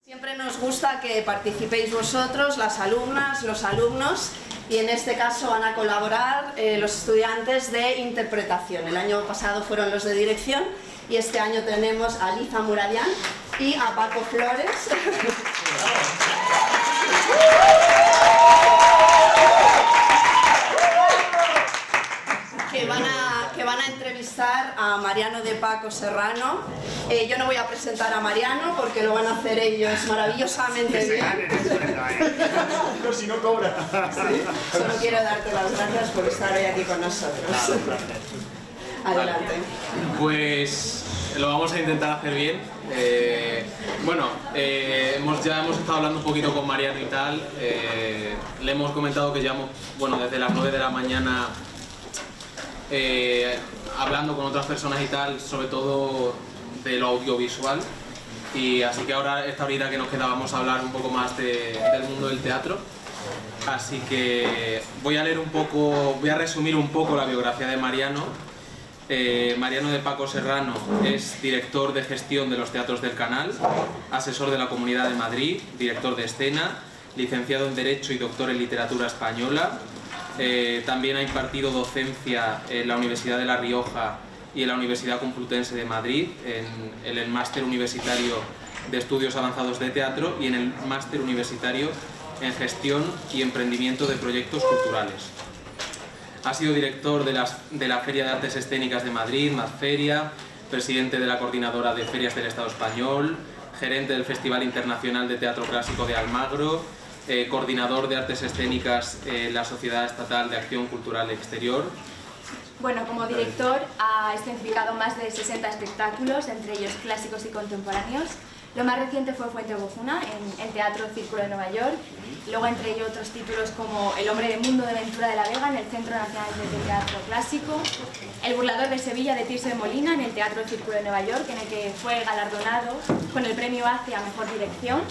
Siempre nos gusta que participéis vosotros, las alumnas, los alumnos, y en este caso van a colaborar los estudiantes de interpretación. El año pasado fueron los de dirección y este año tenemos a Liza Muradián y a Paco Flores. Que van a entrevistar a Mariano de Paco Serrano. Yo no voy a presentar a Mariano porque lo van a hacer ellos maravillosamente bien. Si no cobra. ¿Sí? Solo quiero darte las gracias por estar hoy aquí con nosotros. Adelante. Pues lo vamos a intentar hacer bien. Ya hemos estado hablando un poquito con Mariano y tal. Le hemos comentado que llevamos, desde las 9 de la mañana hablando con otras personas y tal, sobre todo de lo audiovisual, y así que ahora esta horita que nos queda vamos a hablar un poco más del mundo del teatro. Así que voy a resumir un poco la biografía de Mariano. Mariano de Paco Serrano es director de gestión de los teatros del Canal, asesor de la Comunidad de Madrid, director de escena, licenciado en Derecho y doctor en Literatura Española. También ha impartido docencia en la Universidad de La Rioja y en la Universidad Complutense de Madrid, en el Máster Universitario de Estudios Avanzados de Teatro y en el Máster Universitario en Gestión y Emprendimiento de Proyectos Culturales. Ha sido director de la Feria de Artes Escénicas de Madrid, Madferia, presidente de la Coordinadora de Ferias del Estado Español, gerente del Festival Internacional de Teatro Clásico de Almagro, coordinador de artes escénicas en la Sociedad Estatal de Acción Cultural Exterior. Bueno, como director ha escenificado más de 60 espectáculos, entre ellos clásicos y contemporáneos. Lo más reciente fue Fuente Bojuna, en Teatro Círculo de Nueva York. Luego, entre ellos, otros títulos como El hombre de mundo de Ventura de la Vega, en el Centro Nacional de Teatro Clásico. El burlador de Sevilla, de Tirso de Molina, en el Teatro Círculo de Nueva York, en el que fue galardonado con el premio ACE a Mejor Dirección.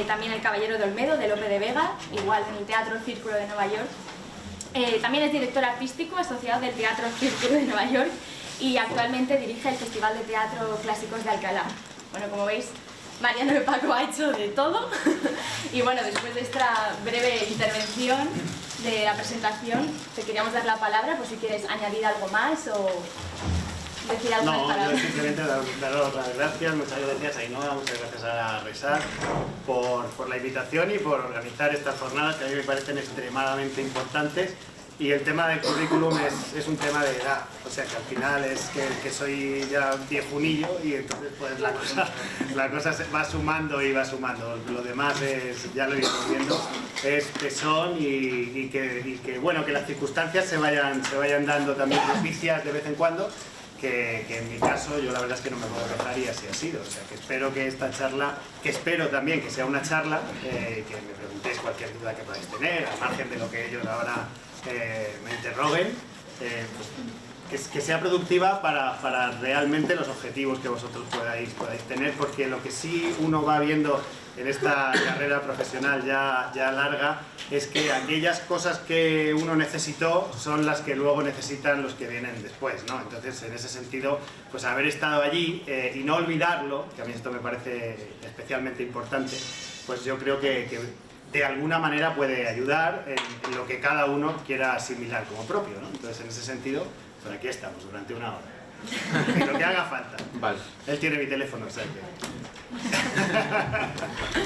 También El caballero de Olmedo, de Lope de Vega, igual en el Teatro Círculo de Nueva York. También es director artístico asociado del Teatro Círculo de Nueva York y actualmente dirige el Festival de Teatro Clásicos de Alcalá. Bueno, como veis, Mariano de Paco ha hecho de todo. Y bueno, después de esta breve intervención de la presentación, te queríamos dar la palabra por si quieres añadir algo más o decir algunas palabras. No, yo simplemente daros las gracias, muchas gracias a Ainhoa, muchas gracias a Resar por la invitación y por organizar estas jornadas que a mí me parecen extremadamente importantes. Y el tema del currículum es un tema de edad, o sea que al final es que soy ya viejunillo y entonces pues la cosa se va sumando y va sumando. Lo demás ya lo iremos viendo, es tesón y que bueno, que las circunstancias se vayan dando también propicias de vez en cuando. Que en mi caso yo la verdad es que no me puedo quejar y así ha sido, o sea que espero que esta charla, que espero también que sea una charla, que me preguntéis cualquier duda que podáis tener, al margen de lo que ellos ahora me interroguen, pues, que sea productiva para realmente los objetivos que vosotros podáis tener, porque lo que sí uno va viendo en esta carrera profesional ya larga es que aquellas cosas que uno necesitó son las que luego necesitan los que vienen después, ¿no? Entonces, en ese sentido, pues haber estado allí y no olvidarlo, que a mí esto me parece especialmente importante, pues yo creo que de alguna manera puede ayudar en lo que cada uno quiera asimilar como propio, ¿no? Entonces, en ese sentido, pues aquí estamos durante una hora. Y lo que haga falta. Vale. Él tiene mi teléfono, o sea que...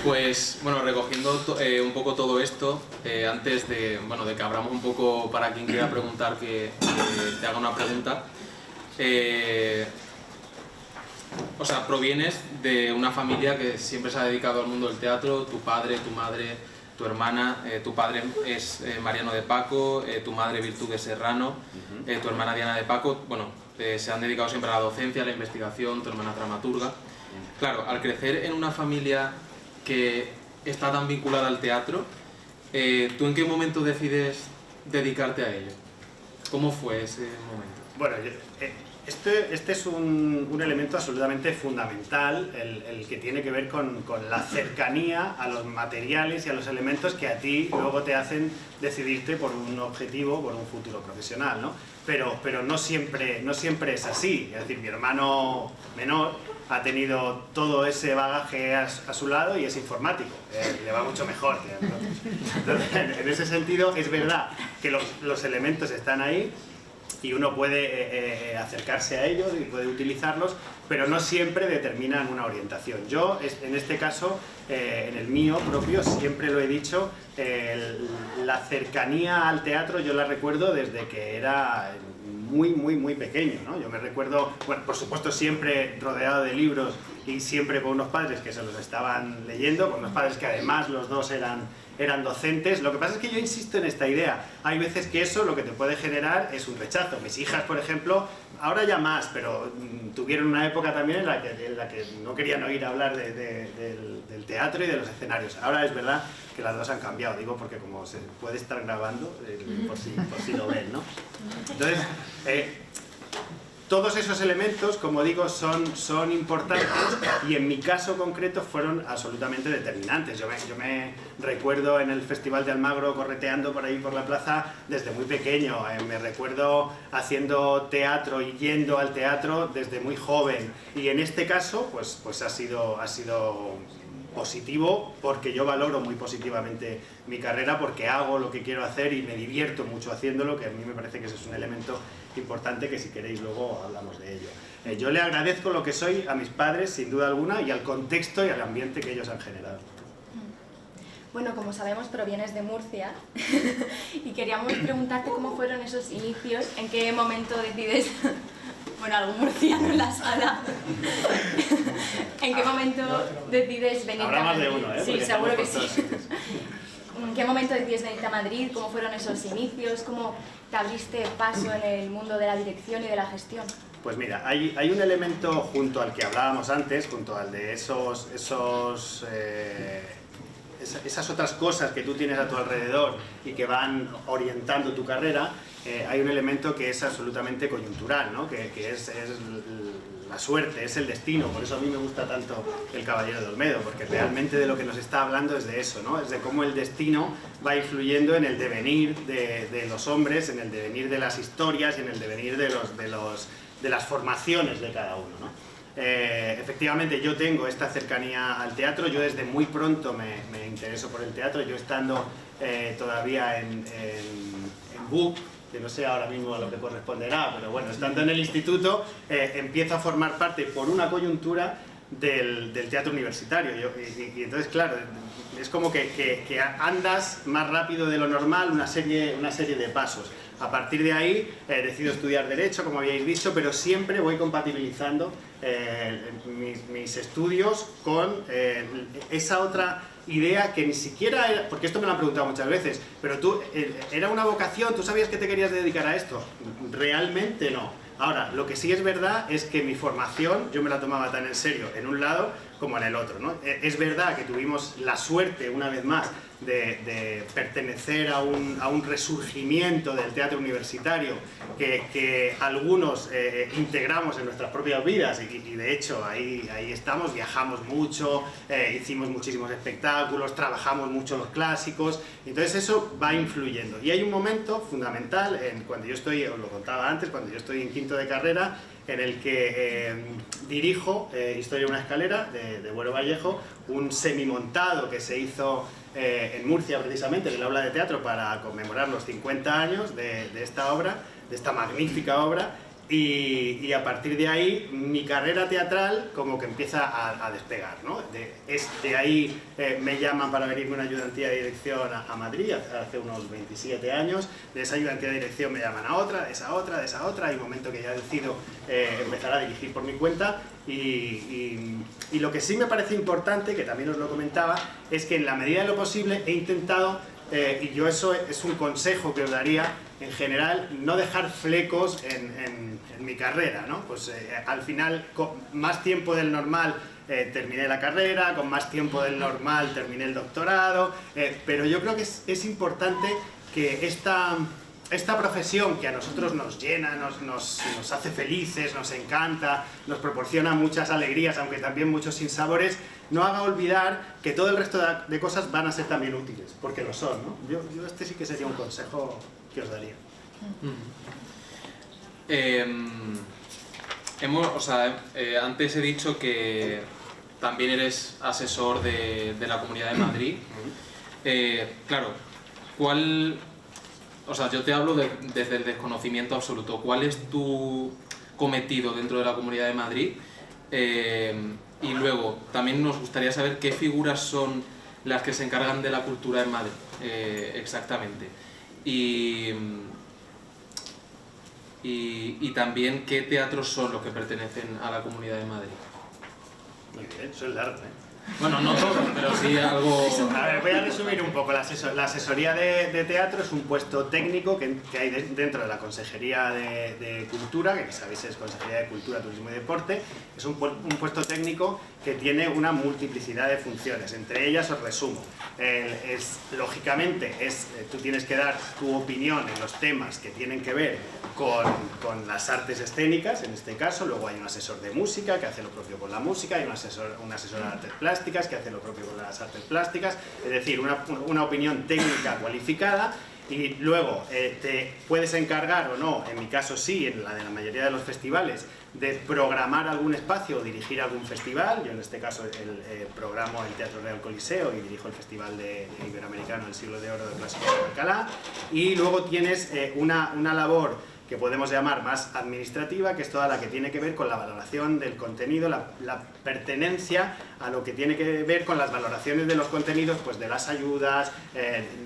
Pues bueno, recogiendo un poco todo esto, antes de que abramos un poco para quien quiera preguntar, que te haga una pregunta. O sea, provienes de una familia que siempre se ha dedicado al mundo del teatro, tu padre, tu madre, tu hermana, tu padre es Mariano de Paco, tu madre Virtudes Serrano, tu hermana Diana de Paco, se han dedicado siempre a la docencia, a la investigación, tu hermana dramaturga. Claro, al crecer en una familia que está tan vinculada al teatro, ¿tú en qué momento decides dedicarte a ello? ¿Cómo fue ese momento? Bueno, este es un elemento absolutamente fundamental, el que tiene que ver con la cercanía a los materiales y a los elementos que a ti luego te hacen decidirte por un objetivo, por un futuro profesional, ¿no? Pero no siempre es así. Es decir, mi hermano menor ha tenido todo ese bagaje a su lado y es informático, le va mucho mejor que a nosotros. Entonces, en ese sentido es verdad que los elementos están ahí y uno puede acercarse a ellos y puede utilizarlos, pero no siempre determinan una orientación. Yo, en este caso, en el mío propio, siempre lo he dicho, la cercanía al teatro yo la recuerdo desde que era muy pequeño, ¿no? Yo me recuerdo, bueno, por supuesto siempre rodeado de libros y siempre con unos padres que se los estaban leyendo, con unos padres que además los dos eran docentes. Lo que pasa es que yo insisto en esta idea. Hay veces que eso lo que te puede generar es un rechazo. Mis hijas, por ejemplo, ahora ya más, pero tuvieron una época también en la que no querían oír hablar del teatro y de los escenarios. Ahora es verdad que las dos han cambiado, digo porque como se puede estar grabando, por si lo ven, ¿no? Entonces, todos esos elementos, como digo, son importantes y en mi caso concreto fueron absolutamente determinantes. Yo me recuerdo en el Festival de Almagro correteando por ahí por la plaza desde muy pequeño. Me recuerdo haciendo teatro y yendo al teatro desde muy joven. Y en este caso, pues ha sido positivo, porque yo valoro muy positivamente mi carrera, porque hago lo que quiero hacer y me divierto mucho haciéndolo, que a mí me parece que ese es un elemento importante que si queréis luego hablamos de ello. Yo le agradezco lo que soy a mis padres, sin duda alguna, y al contexto y al ambiente que ellos han generado. Bueno, como sabemos, provienes de Murcia y queríamos preguntarte cómo fueron esos inicios, en qué momento decides... Bueno, algún murciano en la sala. ¿En qué momento decides venir Habrá a más Madrid? de uno, ¿eh? Sí, Porque seguro que estamos sí. por todos sitios. ¿En qué momento decides venir a Madrid? ¿Cómo fueron esos inicios? ¿Cómo te abriste paso en el mundo de la dirección y de la gestión? Pues mira, hay un elemento junto al que hablábamos antes, junto al de esas otras cosas que tú tienes a tu alrededor y que van orientando tu carrera. Hay un elemento que es absolutamente coyuntural, ¿no? que es la suerte, es el destino. Por eso a mí me gusta tanto El Caballero de Olmedo, porque realmente de lo que nos está hablando es de eso, ¿no? Es de cómo el destino va influyendo en el devenir de los hombres, en el devenir de las historias y en el devenir de las formaciones de cada uno, ¿no? Efectivamente yo tengo esta cercanía al teatro. Yo desde muy pronto me intereso por el teatro. Yo estando todavía en BUP, que no sé ahora mismo a lo que corresponderá, pero bueno, estando en el instituto, empiezo a formar parte por una coyuntura del teatro universitario. Y entonces, claro, es como que andas más rápido de lo normal una serie de pasos. A partir de ahí decido estudiar Derecho, como habíais dicho, pero siempre voy compatibilizando mis estudios con esa otra idea que ni siquiera era, porque esto me lo han preguntado muchas veces, pero tú, ¿era una vocación? ¿Tú sabías que te querías dedicar a esto? Realmente no. Ahora, lo que sí es verdad es que mi formación yo me la tomaba tan en serio en un lado como en el otro, ¿no? Es verdad que tuvimos la suerte, una vez más, de pertenecer a un resurgimiento del teatro universitario que algunos integramos en nuestras propias vidas y de hecho ahí estamos, viajamos mucho, hicimos muchísimos espectáculos, trabajamos mucho los clásicos, entonces eso va influyendo. Y hay un momento fundamental, cuando yo estoy, os lo contaba antes, cuando yo estoy en quinto de carrera, en el que dirijo Historia de una escalera de Buero Vallejo, un semimontado que se hizo en Murcia precisamente, en el aula de teatro, para conmemorar los 50 años de esta obra, de esta magnífica obra, y a partir de ahí mi carrera teatral como que empieza a despegar, ¿no? De ahí me llaman para venirme una ayudantía de dirección a Madrid hace unos 27 años, de esa ayudantía de dirección me llaman a otra, de esa otra, hay un momento que ya decido empezar a dirigir por mi cuenta y lo que sí me parece importante, que también os lo comentaba, es que en la medida de lo posible he intentado, y yo eso es un consejo que os daría en general, no dejar flecos en mi carrera, ¿no? Pues al final, con más tiempo del normal terminé la carrera, con más tiempo del normal terminé el doctorado, pero yo creo que es importante que esta profesión que a nosotros nos llena, nos hace felices, nos encanta, nos proporciona muchas alegrías, aunque también muchos sinsabores, no haga olvidar que todo el resto de cosas van a ser también útiles, porque lo son, ¿no? Yo este sí que sería un consejo que os daría. Antes he dicho que también eres asesor de la Comunidad de Madrid. Claro, yo te hablo desde el desconocimiento absoluto. ¿Cuál es tu cometido dentro de la Comunidad de Madrid? Y luego, también nos gustaría saber qué figuras son las que se encargan de la cultura en Madrid, exactamente. Y también qué teatros son los que pertenecen a la Comunidad de Madrid. Muy bien, eso es largo, ¿eh? Bueno, no todo, pero sí algo... A ver, voy a resumir un poco. La asesoría de teatro es un puesto técnico que hay dentro de la Consejería de Cultura, que sabéis es Consejería de Cultura, Turismo y Deporte. Es un puesto técnico que tiene una multiplicidad de funciones. Entre ellas os resumo. Lógicamente, tú tienes que dar tu opinión en los temas que tienen que ver con las artes escénicas, en este caso. Luego hay un asesor de música que hace lo propio con la música, hay un asesor de artes plásticas que hace lo propio con las artes plásticas, es decir, una opinión técnica cualificada. Y luego te puedes encargar o no, en mi caso sí, en la de la mayoría de los festivales, de programar algún espacio o dirigir algún festival. Yo en este caso programo el Teatro Real Coliseo y dirijo el Festival Iberoamericano del Siglo de Oro de Clásico de Alcalá. Y luego tienes una labor que podemos llamar más administrativa, que es toda la que tiene que ver con la valoración del contenido, la pertenencia a lo que tiene que ver con las valoraciones de los contenidos, pues de las ayudas,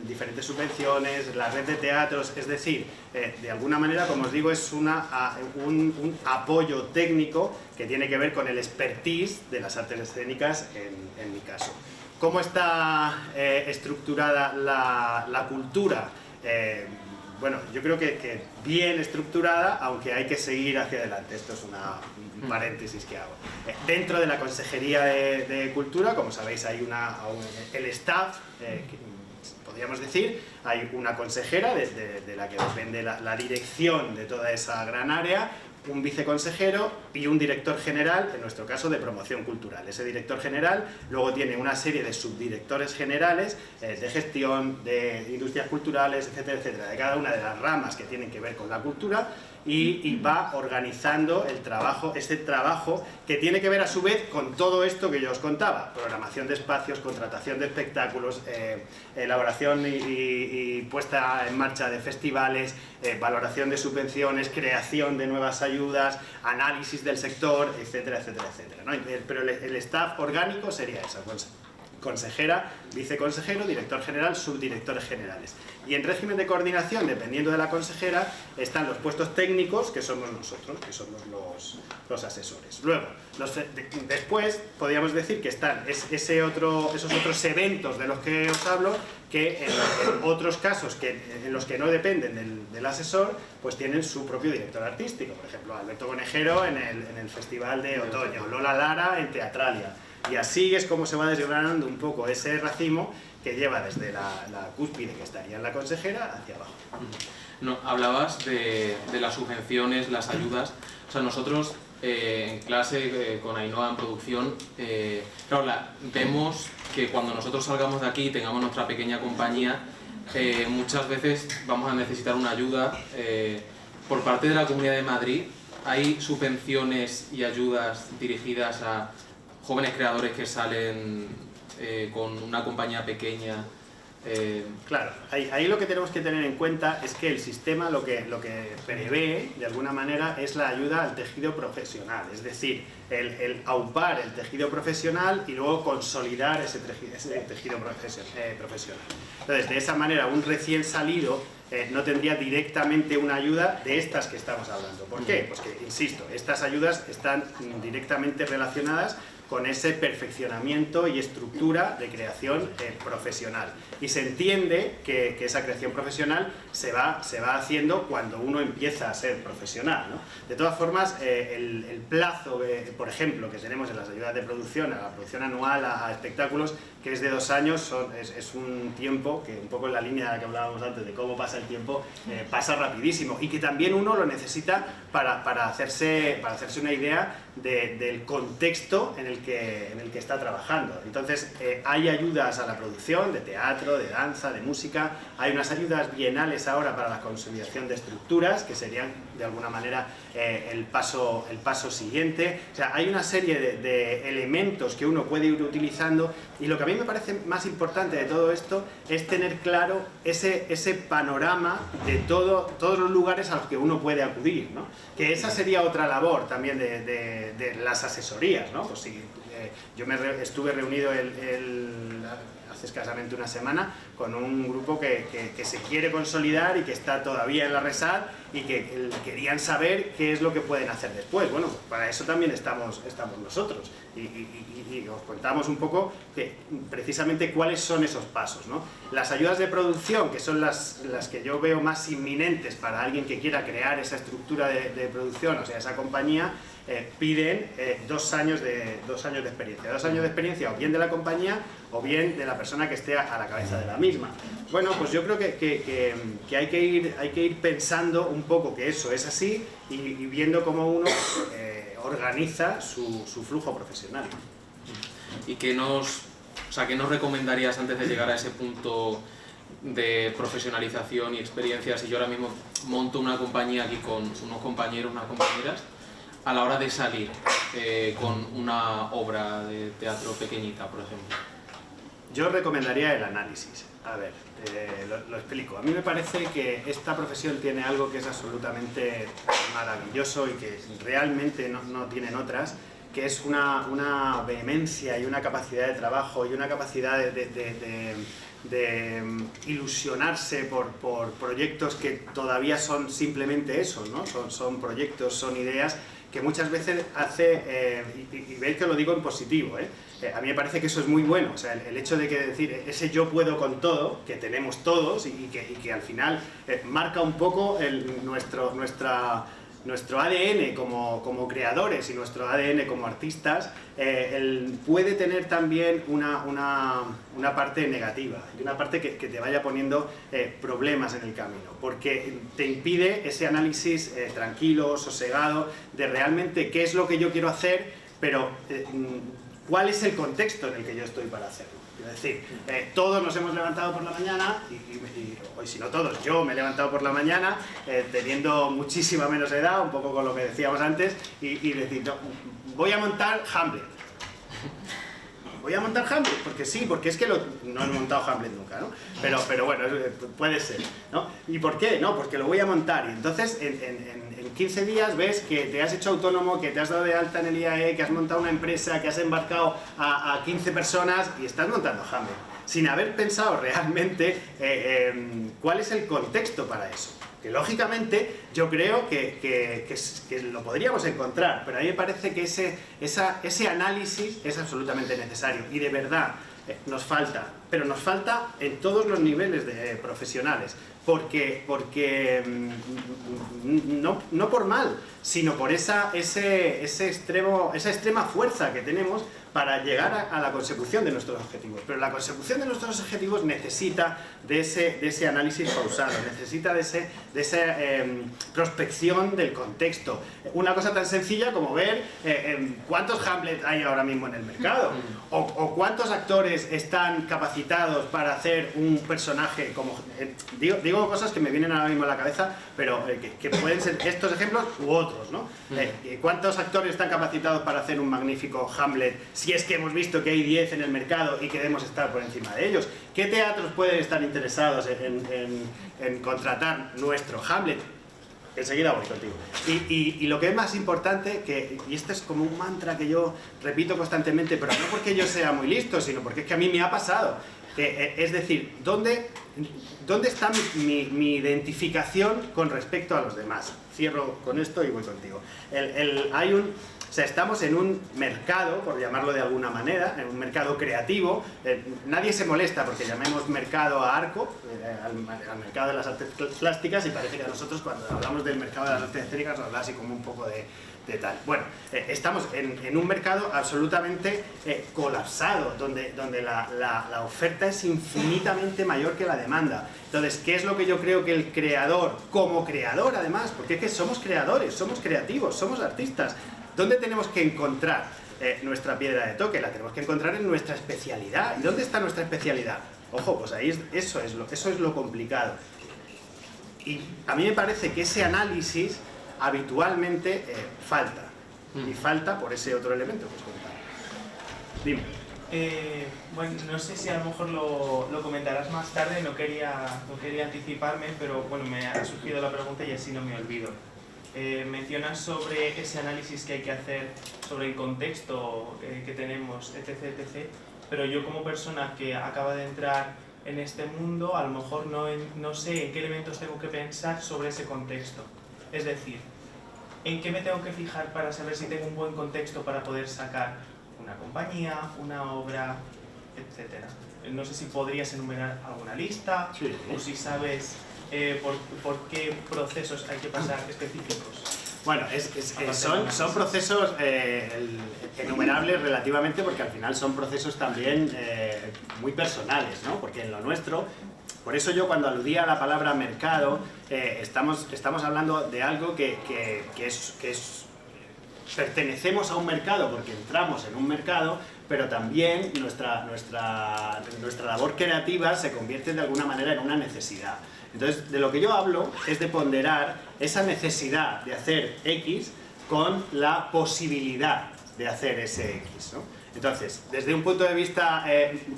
diferentes subvenciones, la red de teatros. Es decir, de alguna manera, como os digo, es un apoyo técnico que tiene que ver con el expertise de las artes escénicas en mi caso. ¿Cómo está estructurada la cultura? Bueno, yo creo que bien estructurada, aunque hay que seguir hacia adelante. Esto es un paréntesis que hago. Dentro de la Consejería de Cultura, como sabéis, hay el staff, podríamos decir, hay una consejera de la que depende la dirección de toda esa gran área, un viceconsejero y un director general, en nuestro caso de promoción cultural. Ese director general luego tiene una serie de subdirectores generales de gestión, de industrias culturales, etcétera, etcétera, de cada una de las ramas que tienen que ver con la cultura, y va organizando este trabajo que tiene que ver a su vez con todo esto que yo os contaba: programación de espacios, contratación de espectáculos, elaboración y puesta en marcha de festivales, valoración de subvenciones, creación de nuevas ayudas, análisis del sector, etcétera, etcétera, etcétera, ¿no? Pero el staff orgánico sería esa: consejera, viceconsejero, director general, subdirectores generales. Y en régimen de coordinación, dependiendo de la consejera, están los puestos técnicos, que somos nosotros, que somos los asesores. Luego, después, podríamos decir que están esos otros eventos de los que os hablo, que en otros casos en los que no dependen del asesor, pues tienen su propio director artístico. Por ejemplo, Alberto Conejero en el Festival de Otoño, Lola Lara en Teatralia. Y así es como se va desgranando un poco ese racimo que lleva desde la cúspide, que estaría en la consejera, hacia abajo. No, hablabas de las subvenciones, las ayudas. O sea, nosotros en clase con Ainhoa en producción, claro, vemos que cuando nosotros salgamos de aquí y tengamos nuestra pequeña compañía, muchas veces vamos a necesitar una ayuda. Por parte de la Comunidad de Madrid, ¿hay subvenciones y ayudas dirigidas a jóvenes creadores que salen con una compañía pequeña? Claro, ahí lo que tenemos que tener en cuenta es que el sistema lo que prevé, de alguna manera, es la ayuda al tejido profesional, es decir, el aupar el tejido profesional y luego consolidar ese tejido profesional. Entonces, de esa manera, un recién salido no tendría directamente una ayuda de estas que estamos hablando. ¿Por qué? Pues que, insisto, estas ayudas están directamente relacionadas con ese perfeccionamiento y estructura de creación profesional. Y se entiende que esa creación profesional se va haciendo cuando uno empieza a ser profesional, ¿no? De todas formas, el plazo, por ejemplo, que tenemos en las ayudas de producción, a la producción anual, a espectáculos, que es de 2 años, es un tiempo que, un poco en la línea de la que hablábamos antes, de cómo pasa el tiempo, pasa rapidísimo, y que también uno lo necesita para hacerse una idea del contexto en el que está trabajando. Entonces, hay ayudas a la producción de teatro, de danza, de música, hay unas ayudas bienales ahora para la consolidación de estructuras, que serían de alguna manera el paso siguiente. O sea, hay una serie de elementos que uno puede ir utilizando, y lo que a mí me parece más importante de todo esto es tener claro ese panorama de todos los lugares a los que uno puede acudir, ¿no? Que esa sería otra labor también de las asesorías, ¿no? Pues si, yo estuve reunido hace escasamente una semana con un grupo que se quiere consolidar y que está todavía en la RESAD y que querían saber qué es lo que pueden hacer después. Bueno, pues para eso también estamos nosotros y os contamos un poco precisamente cuáles son esos pasos, ¿no? Las ayudas de producción, que son las que yo veo más inminentes para alguien que quiera crear esa estructura de producción, o sea, esa compañía, piden 2 años de experiencia. 2 años de experiencia o bien de la compañía o bien de la persona que esté a la cabeza de la misma. Bueno, pues yo creo que hay que ir pensando un poco que eso es así y viendo cómo uno organiza su flujo profesional. ¿Y qué nos recomendarías antes de llegar a ese punto de profesionalización y experiencia? Si yo ahora mismo monto una compañía aquí con unos compañeros, unas compañeras, a la hora de salir con una obra de teatro pequeñita, por ejemplo. Yo recomendaría el análisis. A ver, lo explico. A mí me parece que esta profesión tiene algo que es absolutamente maravilloso y que realmente no tienen otras, que es una vehemencia y una capacidad de trabajo y una capacidad de ilusionarse por proyectos que todavía son simplemente eso, ¿no? Son proyectos, son ideas que muchas veces hace, y veis que lo digo en positivo, a mí me parece que eso es muy bueno, o sea, el hecho de que decir ese yo puedo con todo, que tenemos todos y que al final marca un poco nuestro ADN como creadores y nuestro ADN como artistas, puede tener también una parte negativa y una parte que te vaya poniendo problemas en el camino, porque te impide ese análisis tranquilo, sosegado, de realmente qué es lo que yo quiero hacer, pero cuál es el contexto en el que yo estoy para hacerlo. Es decir, todos nos hemos levantado por la mañana, y si no todos, yo me he levantado por la mañana teniendo muchísima menos edad, un poco con lo que decíamos antes, y decir, no, voy a montar Hamlet. Voy a montar Hamlet, porque sí, porque es que no he montado Hamlet nunca, ¿no? Pero bueno, puede ser, ¿no? ¿Y por qué? No, porque lo voy a montar. Y entonces, en 15 días ves que te has hecho autónomo, que te has dado de alta en el IAE, que has montado una empresa, que has embarcado a 15 personas y estás montando Hamlet, sin haber pensado realmente cuál es el contexto para eso. Que lógicamente yo creo que lo podríamos encontrar, pero a mí me parece que ese análisis es absolutamente necesario y de verdad nos falta, pero nos falta en todos los niveles profesionales, porque no por mal, sino por esa extrema fuerza que tenemos para llegar a la consecución de nuestros objetivos. Pero la consecución de nuestros objetivos necesita de ese análisis pausado, necesita de esa prospección del contexto. Una cosa tan sencilla como ver cuántos Hamlet hay ahora mismo en el mercado, o cuántos actores están capacitados para hacer un personaje como... Digo cosas que me vienen ahora mismo a la cabeza, pero que pueden ser estos ejemplos u otros, ¿no? ¿Cuántos actores están capacitados para hacer un magnífico Hamlet, si es que hemos visto que hay 10 en el mercado y queremos estar por encima de ellos? ¿Qué teatros pueden estar interesados en contratar nuestro Hamlet? Enseguida voy contigo. Y lo que es más importante, y este es como un mantra que yo repito constantemente, pero no porque yo sea muy listo, sino porque es que a mí me ha pasado. Es decir, ¿dónde está mi identificación con respecto a los demás? Cierro con esto y voy contigo. O sea, estamos en un mercado, por llamarlo de alguna manera, en un mercado creativo. Nadie se molesta porque llamemos mercado a Arco, al mercado de las artes plásticas, y parece que a nosotros cuando hablamos del mercado de las artes escénicas nos habla así como un poco de tal. Bueno, estamos en un mercado absolutamente colapsado, donde la oferta es infinitamente mayor que la demanda. Entonces, ¿qué es lo que yo creo que el creador, como creador además, porque es que somos creadores, somos creativos, somos artistas, ¿Dónde tenemos que encontrar nuestra piedra de toque? La tenemos que encontrar en nuestra especialidad. ¿Y dónde está nuestra especialidad? Ojo, pues ahí eso es lo complicado. Y a mí me parece que ese análisis habitualmente falta. Y falta por ese otro elemento que os comentaba. Dime. Bueno, no sé si a lo mejor lo comentarás más tarde, no quería anticiparme, pero bueno, me ha surgido la pregunta y así no me olvido. Mencionas sobre ese análisis que hay que hacer, sobre el contexto que tenemos, etc. Pero yo como persona que acaba de entrar en este mundo, a lo mejor no sé en qué elementos tengo que pensar sobre ese contexto. Es decir, ¿en qué me tengo que fijar para saber si tengo un buen contexto para poder sacar una compañía, una obra, etcétera? No sé si podrías enumerar alguna lista, sí, o si sabes por qué procesos hay que pasar específicos. Bueno, son procesos enumerables relativamente, porque al final son procesos también muy personales, ¿no? Porque en lo nuestro, por eso yo cuando aludía a la palabra mercado, estamos hablando de algo que pertenecemos a un mercado porque entramos en un mercado, pero también nuestra labor creativa se convierte de alguna manera en una necesidad. Entonces, de lo que yo hablo es de ponderar esa necesidad de hacer X con la posibilidad de hacer ese X, ¿no? Entonces, desde un punto de vista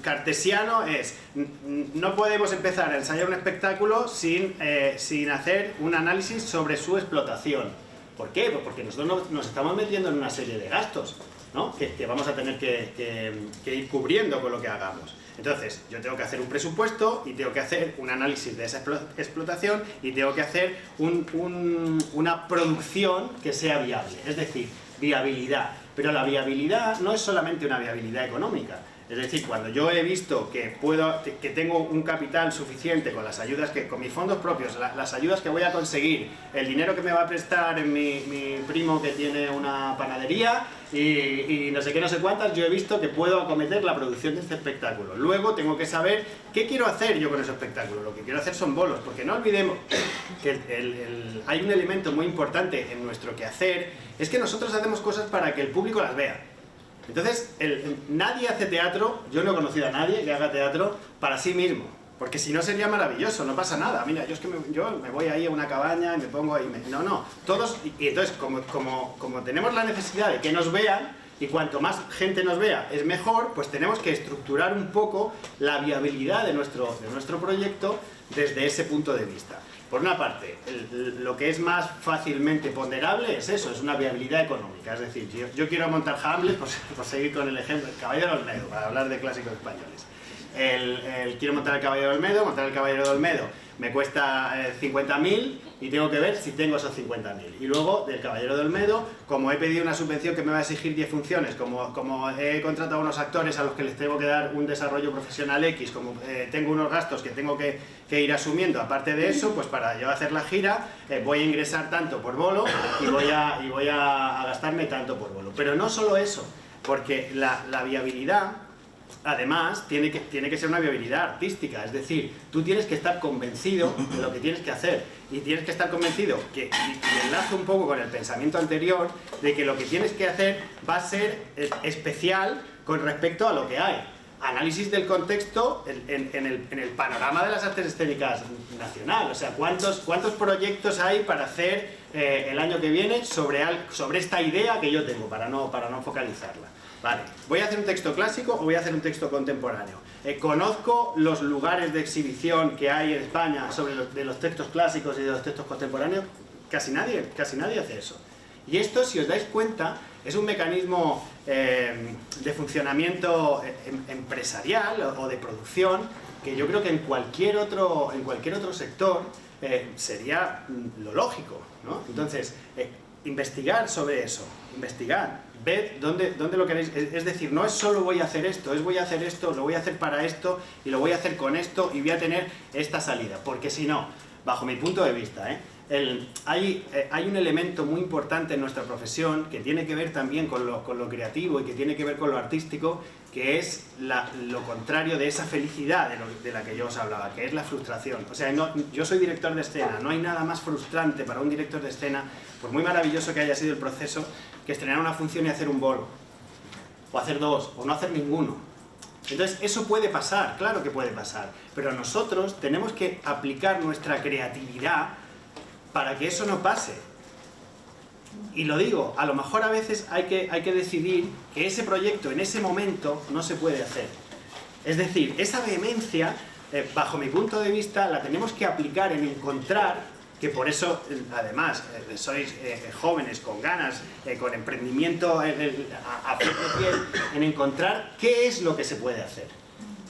cartesiano no podemos empezar a ensayar un espectáculo sin hacer un análisis sobre su explotación. ¿Por qué? Pues porque nosotros nos estamos metiendo en una serie de gastos, ¿no? que vamos a tener que ir cubriendo con lo que hagamos. Entonces, yo tengo que hacer un presupuesto y tengo que hacer un análisis de esa explotación y tengo que hacer una producción que sea viable, es decir, viabilidad. Pero la viabilidad no es solamente una viabilidad económica. Es decir, cuando yo he visto que tengo un capital suficiente con las ayudas con mis fondos propios, las ayudas que voy a conseguir, el dinero que me va a prestar mi primo que tiene una panadería y no sé qué, no sé cuántas, yo he visto que puedo acometer la producción de este espectáculo. Luego tengo que saber qué quiero hacer yo con ese espectáculo. Lo que quiero hacer son bolos, porque no olvidemos que hay un elemento muy importante en nuestro quehacer, es que nosotros hacemos cosas para que el público las vea. Entonces, nadie hace teatro, yo no he conocido a nadie que haga teatro para sí mismo, porque si no sería maravilloso, no pasa nada. Mira, yo me voy ahí a una cabaña y me pongo ahí, no, todos, y entonces como tenemos la necesidad de que nos vean, y cuanto más gente nos vea es mejor, pues tenemos que estructurar un poco la viabilidad de nuestro proyecto desde ese punto de vista. Por una parte, lo que es más fácilmente ponderable es eso, es una viabilidad económica. Es decir, yo quiero montar Hamlet, por seguir con el ejemplo, el Caballero de Olmedo, para hablar de clásicos españoles. Quiero montar el Caballero de Olmedo me cuesta 50.000 y tengo que ver si tengo esos 50.000. Y luego, del Caballero de Olmedo, como he pedido una subvención que me va a exigir 10 funciones, como he contratado a unos actores a los que les tengo que dar un desarrollo profesional X, como tengo unos gastos que tengo que ir asumiendo, aparte de eso, pues para yo hacer la gira, voy a ingresar tanto por bolo y voy a gastarme tanto por bolo. Pero no solo eso, porque la viabilidad, además, tiene que ser una viabilidad artística, es decir, tú tienes que estar convencido de lo que tienes que hacer y tienes que estar convencido, y enlazo un poco con el pensamiento anterior, de que lo que tienes que hacer va a ser especial con respecto a lo que hay. Análisis del contexto en el panorama de las artes escénicas nacional, o sea, ¿cuántos proyectos hay para hacer el año que viene sobre esta idea que yo tengo, para no focalizarla? Vale, ¿voy a hacer un texto clásico o voy a hacer un texto contemporáneo? ¿Conozco los lugares de exhibición que hay en España de los textos clásicos y de los textos contemporáneos? Casi nadie hace eso. Y esto, si os dais cuenta, es un mecanismo de funcionamiento empresarial o de producción que yo creo que en cualquier otro sector sería lo lógico, ¿no? Entonces, investigar sobre eso, ved dónde lo queréis, es decir, no es solo voy a hacer esto, es voy a hacer esto, lo voy a hacer para esto y lo voy a hacer con esto y voy a tener esta salida, porque si no, bajo mi punto de vista, hay un elemento muy importante en nuestra profesión que tiene que ver también con lo creativo y que tiene que ver con lo artístico, que es lo contrario de esa felicidad de la que yo os hablaba, que es la frustración. O sea, yo soy director de escena, no hay nada más frustrante para un director de escena, por muy maravilloso que haya sido el proceso, que estrenar una función y hacer un bolo, o hacer dos, o no hacer ninguno. Entonces, eso puede pasar, claro que puede pasar, pero nosotros tenemos que aplicar nuestra creatividad para que eso no pase. Y lo digo, a lo mejor a veces hay que decidir que ese proyecto en ese momento no se puede hacer. Es decir, esa vehemencia, bajo mi punto de vista, la tenemos que aplicar en encontrar, que por eso, además, sois jóvenes, con ganas, con emprendimiento a flor de piel, en encontrar qué es lo que se puede hacer.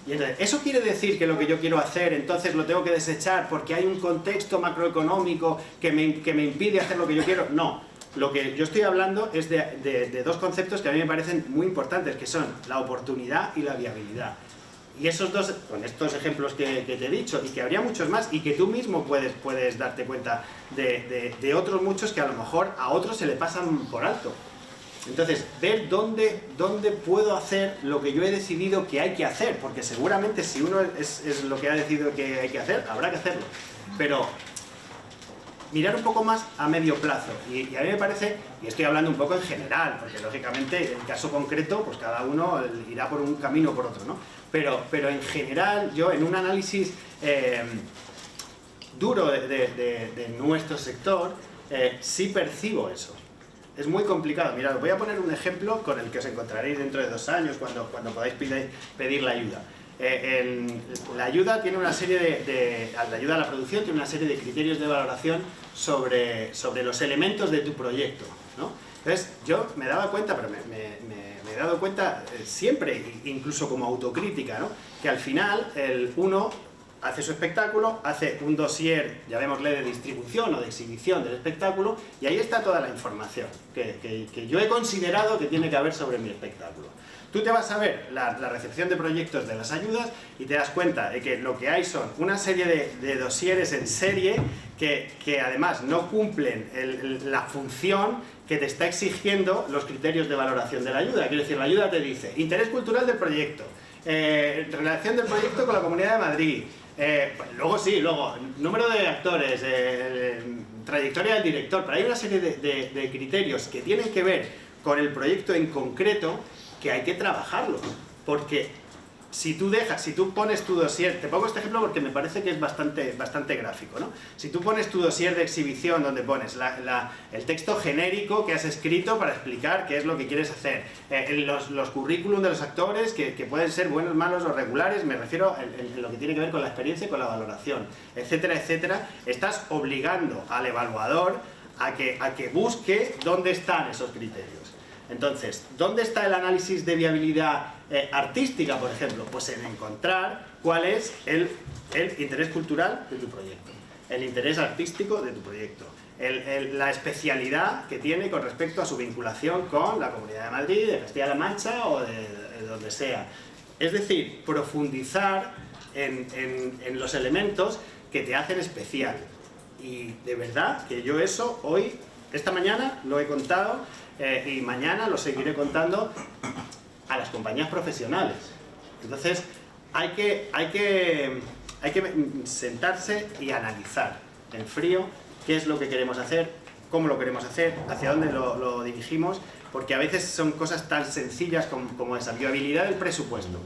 Y entonces, ¿eso quiere decir que lo que yo quiero hacer, entonces lo tengo que desechar porque hay un contexto macroeconómico que me impide hacer lo que yo quiero? No. Lo que yo estoy hablando es de dos conceptos que a mí me parecen muy importantes, que son la oportunidad y la viabilidad. Y esos dos, con estos ejemplos que te he dicho, y que habría muchos más, y que tú mismo puedes darte cuenta de otros muchos que a lo mejor a otros se le pasan por alto. Entonces, ver dónde puedo hacer lo que yo he decidido que hay que hacer, porque seguramente si uno es lo que ha decidido que hay que hacer, habrá que hacerlo. Pero mirar un poco más a medio plazo, y a mí me parece, y estoy hablando un poco en general, porque lógicamente en el caso concreto, pues cada uno irá por un camino o por otro, ¿no? Pero en general, yo en un análisis duro de nuestro sector, sí percibo eso. Es muy complicado. Mirad, os voy a poner un ejemplo con el que os encontraréis dentro de 2 años, cuando podáis pedir la ayuda. La ayuda tiene una serie la ayuda a la producción tiene una serie de criterios de valoración sobre los elementos de tu proyecto, ¿no? Entonces, yo me daba cuenta, pero me he dado cuenta siempre, incluso como autocrítica, ¿no? Que al final uno hace su espectáculo, hace un dossier, llamémosle de distribución o de exhibición del espectáculo, y ahí está toda la información que yo he considerado que tiene que haber sobre mi espectáculo. Tú te vas a ver la recepción de proyectos de las ayudas y te das cuenta de que lo que hay son una serie de dosieres en serie que además no cumplen la función que te está exigiendo los criterios de valoración de la ayuda. Quiero decir, la ayuda te dice interés cultural del proyecto, relación del proyecto con la Comunidad de Madrid, luego número de actores, trayectoria del director, pero hay una serie de criterios que tienen que ver con el proyecto en concreto que hay que trabajarlos, porque si tú pones tu dossier, te pongo este ejemplo porque me parece que es bastante gráfico, ¿no? Si tú pones tu dossier de exhibición donde pones el texto genérico que has escrito para explicar qué es lo que quieres hacer, los currículum de los actores que pueden ser buenos, malos o regulares, me refiero en lo que tiene que ver con la experiencia y con la valoración, etcétera, etcétera, estás obligando al evaluador a que busque dónde están esos criterios. Entonces, ¿dónde está el análisis de viabilidad artística, por ejemplo? Pues en encontrar cuál es el interés cultural de tu proyecto, el interés artístico de tu proyecto, la especialidad que tiene con respecto a su vinculación con la Comunidad de Madrid, de Castilla-La Mancha o de donde sea. Es decir, profundizar en los elementos que te hacen especial. Y de verdad que yo eso esta mañana lo he contado y mañana lo seguiré contando a las compañías profesionales. Entonces hay que sentarse y analizar en frío qué es lo que queremos hacer, cómo lo queremos hacer, hacia dónde lo dirigimos, porque a veces son cosas tan sencillas como esa viabilidad del presupuesto.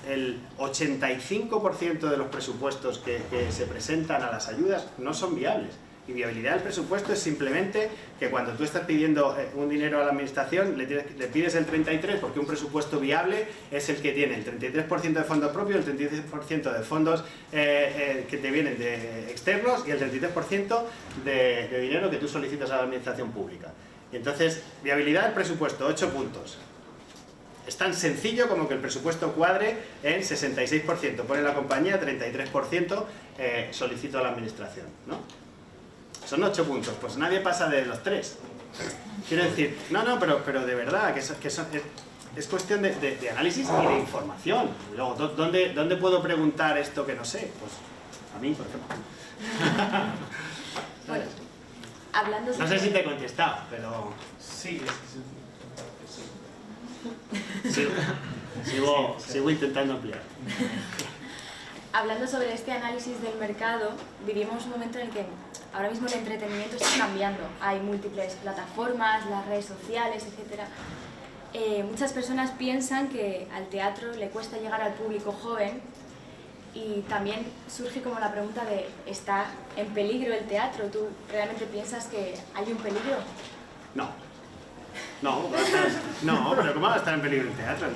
El 85% de los presupuestos que se presentan a las ayudas no son viables. Y viabilidad del presupuesto es simplemente que cuando tú estás pidiendo un dinero a la administración le pides el 33%, porque un presupuesto viable es el que tiene el 33% de fondos propios, el 33% de fondos que te vienen de externos y el 33% de dinero que tú solicitas a la administración pública. Y entonces, viabilidad del presupuesto, 8 puntos. Es tan sencillo como que el presupuesto cuadre en 66%, pone la compañía 33%, solicito a la administración, ¿no? Son 8 puntos, pues nadie pasa de los 3. Quiero decir, pero de verdad, que es cuestión de análisis y de información. Luego, ¿dónde puedo preguntar esto que no sé? Pues a mí, por ejemplo. Bueno, hablando no sé si te he contestado, pero... Sí, Sí. Sigo intentando ampliar. Hablando sobre este análisis del mercado, vivimos un momento en el que ahora mismo el entretenimiento está cambiando. Hay múltiples plataformas, las redes sociales, etc. Muchas personas piensan que al teatro le cuesta llegar al público joven y también surge como la pregunta de ¿está en peligro el teatro? ¿Tú realmente piensas que hay un peligro? No, pero ¿cómo va a estar en peligro el teatro? El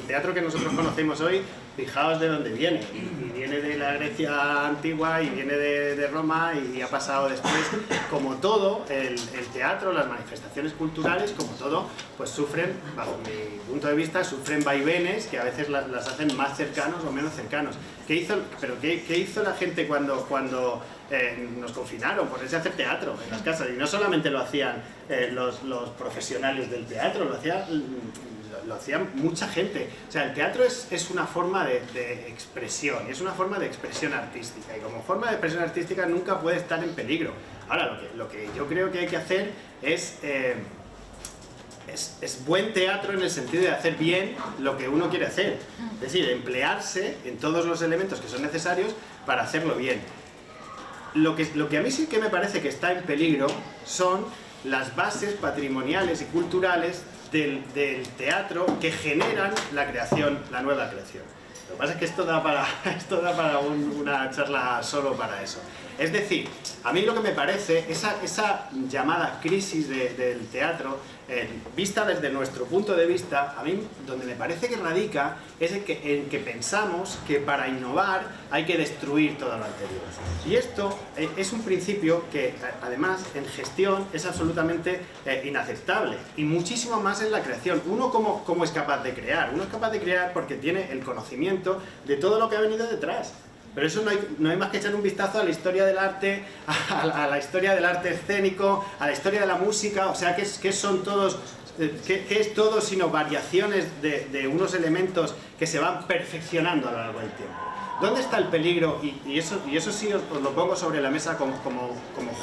teatro que nosotros conocemos hoy, fijaos de dónde viene. Y viene de la Grecia antigua y viene de Roma y ha pasado después. Como todo, el teatro, las manifestaciones culturales, como todo, pues sufren, bajo mi punto de vista, sufren vaivenes que a veces las hacen más cercanos o menos cercanos. ¿Qué hizo la gente cuando nos confinaron? Ponerse a hacer teatro en las casas. Y no solamente lo hacían los profesionales del teatro, lo hacía mucha gente. O sea, el teatro es una forma de expresión, es una forma de expresión artística, y como forma de expresión artística nunca puede estar en peligro. Ahora, lo que yo creo que hay que hacer es buen teatro en el sentido de hacer bien lo que uno quiere hacer, es decir, emplearse en todos los elementos que son necesarios para hacerlo bien. Lo que a mí sí que me parece que está en peligro son las bases patrimoniales y culturales del teatro que generan la creación, la nueva creación. Lo que pasa es que esto da para una charla solo para eso. Es decir, a mí lo que me parece, esa llamada crisis del teatro, vista desde nuestro punto de vista, a mí donde me parece que radica es en que pensamos que para innovar hay que destruir todo lo anterior. Y esto es un principio que además en gestión es absolutamente inaceptable, y muchísimo más en la creación. Uno ¿cómo es capaz de crear? Uno es capaz de crear porque tiene el conocimiento de todo lo que ha venido detrás. Pero eso no hay más que echar un vistazo a la historia del arte, a la historia del arte escénico, a la historia de la música. O sea, ¿qué son todos? ¿Qué es todo sino variaciones de unos elementos que se van perfeccionando a lo largo del tiempo? ¿Dónde está el peligro? Y eso sí os lo pongo sobre la mesa como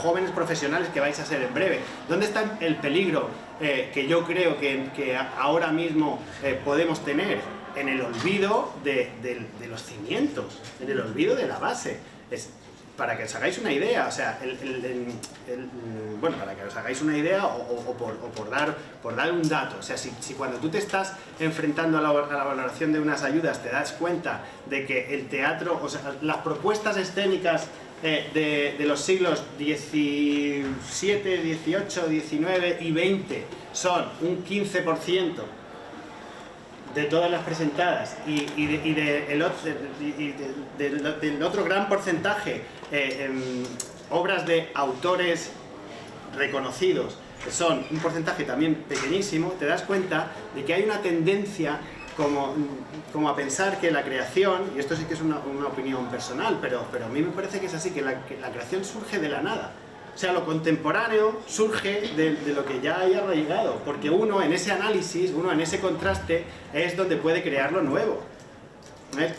jóvenes profesionales que vais a ser en breve. ¿Dónde está el peligro que yo creo que ahora mismo podemos tener? En el olvido de los cimientos, en el olvido de la base. Para que os hagáis una idea, o sea, bueno, para que os hagáis una idea o por dar un dato, o sea, si cuando tú te estás enfrentando a la valoración de unas ayudas te das cuenta de que el teatro, o sea, las propuestas escénicas de los siglos XVII, XVIII, XIX y XX son un 15% de todas las presentadas del otro gran porcentaje obras de autores reconocidos, que son un porcentaje también pequeñísimo, te das cuenta de que hay una tendencia como a pensar que la creación, y esto sí que es una opinión personal, pero a mí me parece que es así, que la creación surge de la nada. O sea, lo contemporáneo surge de lo que ya hay arraigado, porque uno en ese análisis, uno en ese contraste, es donde puede crear lo nuevo.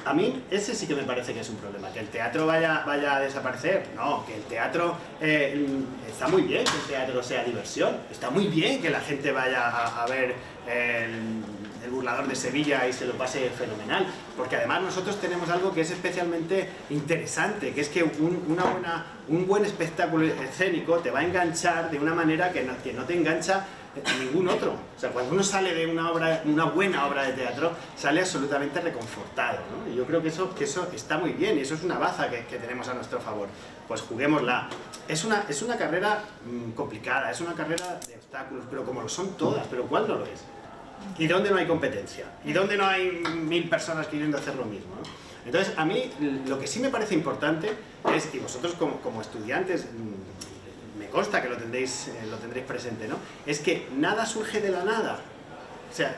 A mí ese sí que me parece que es un problema, que el teatro vaya a desaparecer. No, que el teatro, está muy bien que el teatro sea diversión, está muy bien que la gente vaya a ver el Burlador de Sevilla y se lo pase fenomenal, porque además nosotros tenemos algo que es especialmente interesante, que es que un buen espectáculo escénico te va a enganchar de una manera que no te engancha ningún otro. O sea, cuando uno sale de una buena obra de teatro, sale absolutamente reconfortado, ¿no? Y yo creo que eso está muy bien, y eso es una baza que tenemos a nuestro favor. Pues juguémosla. Es una carrera complicada, es una carrera de obstáculos, pero como lo son todas, pero ¿cuál no lo es? ¿Y dónde no hay competencia? ¿Y dónde no hay 1000 personas queriendo hacer lo mismo, ¿no? Entonces, a mí lo que sí me parece importante es, y vosotros como estudiantes, me consta que lo tendréis presente, ¿no? Es que nada surge de la nada. O sea,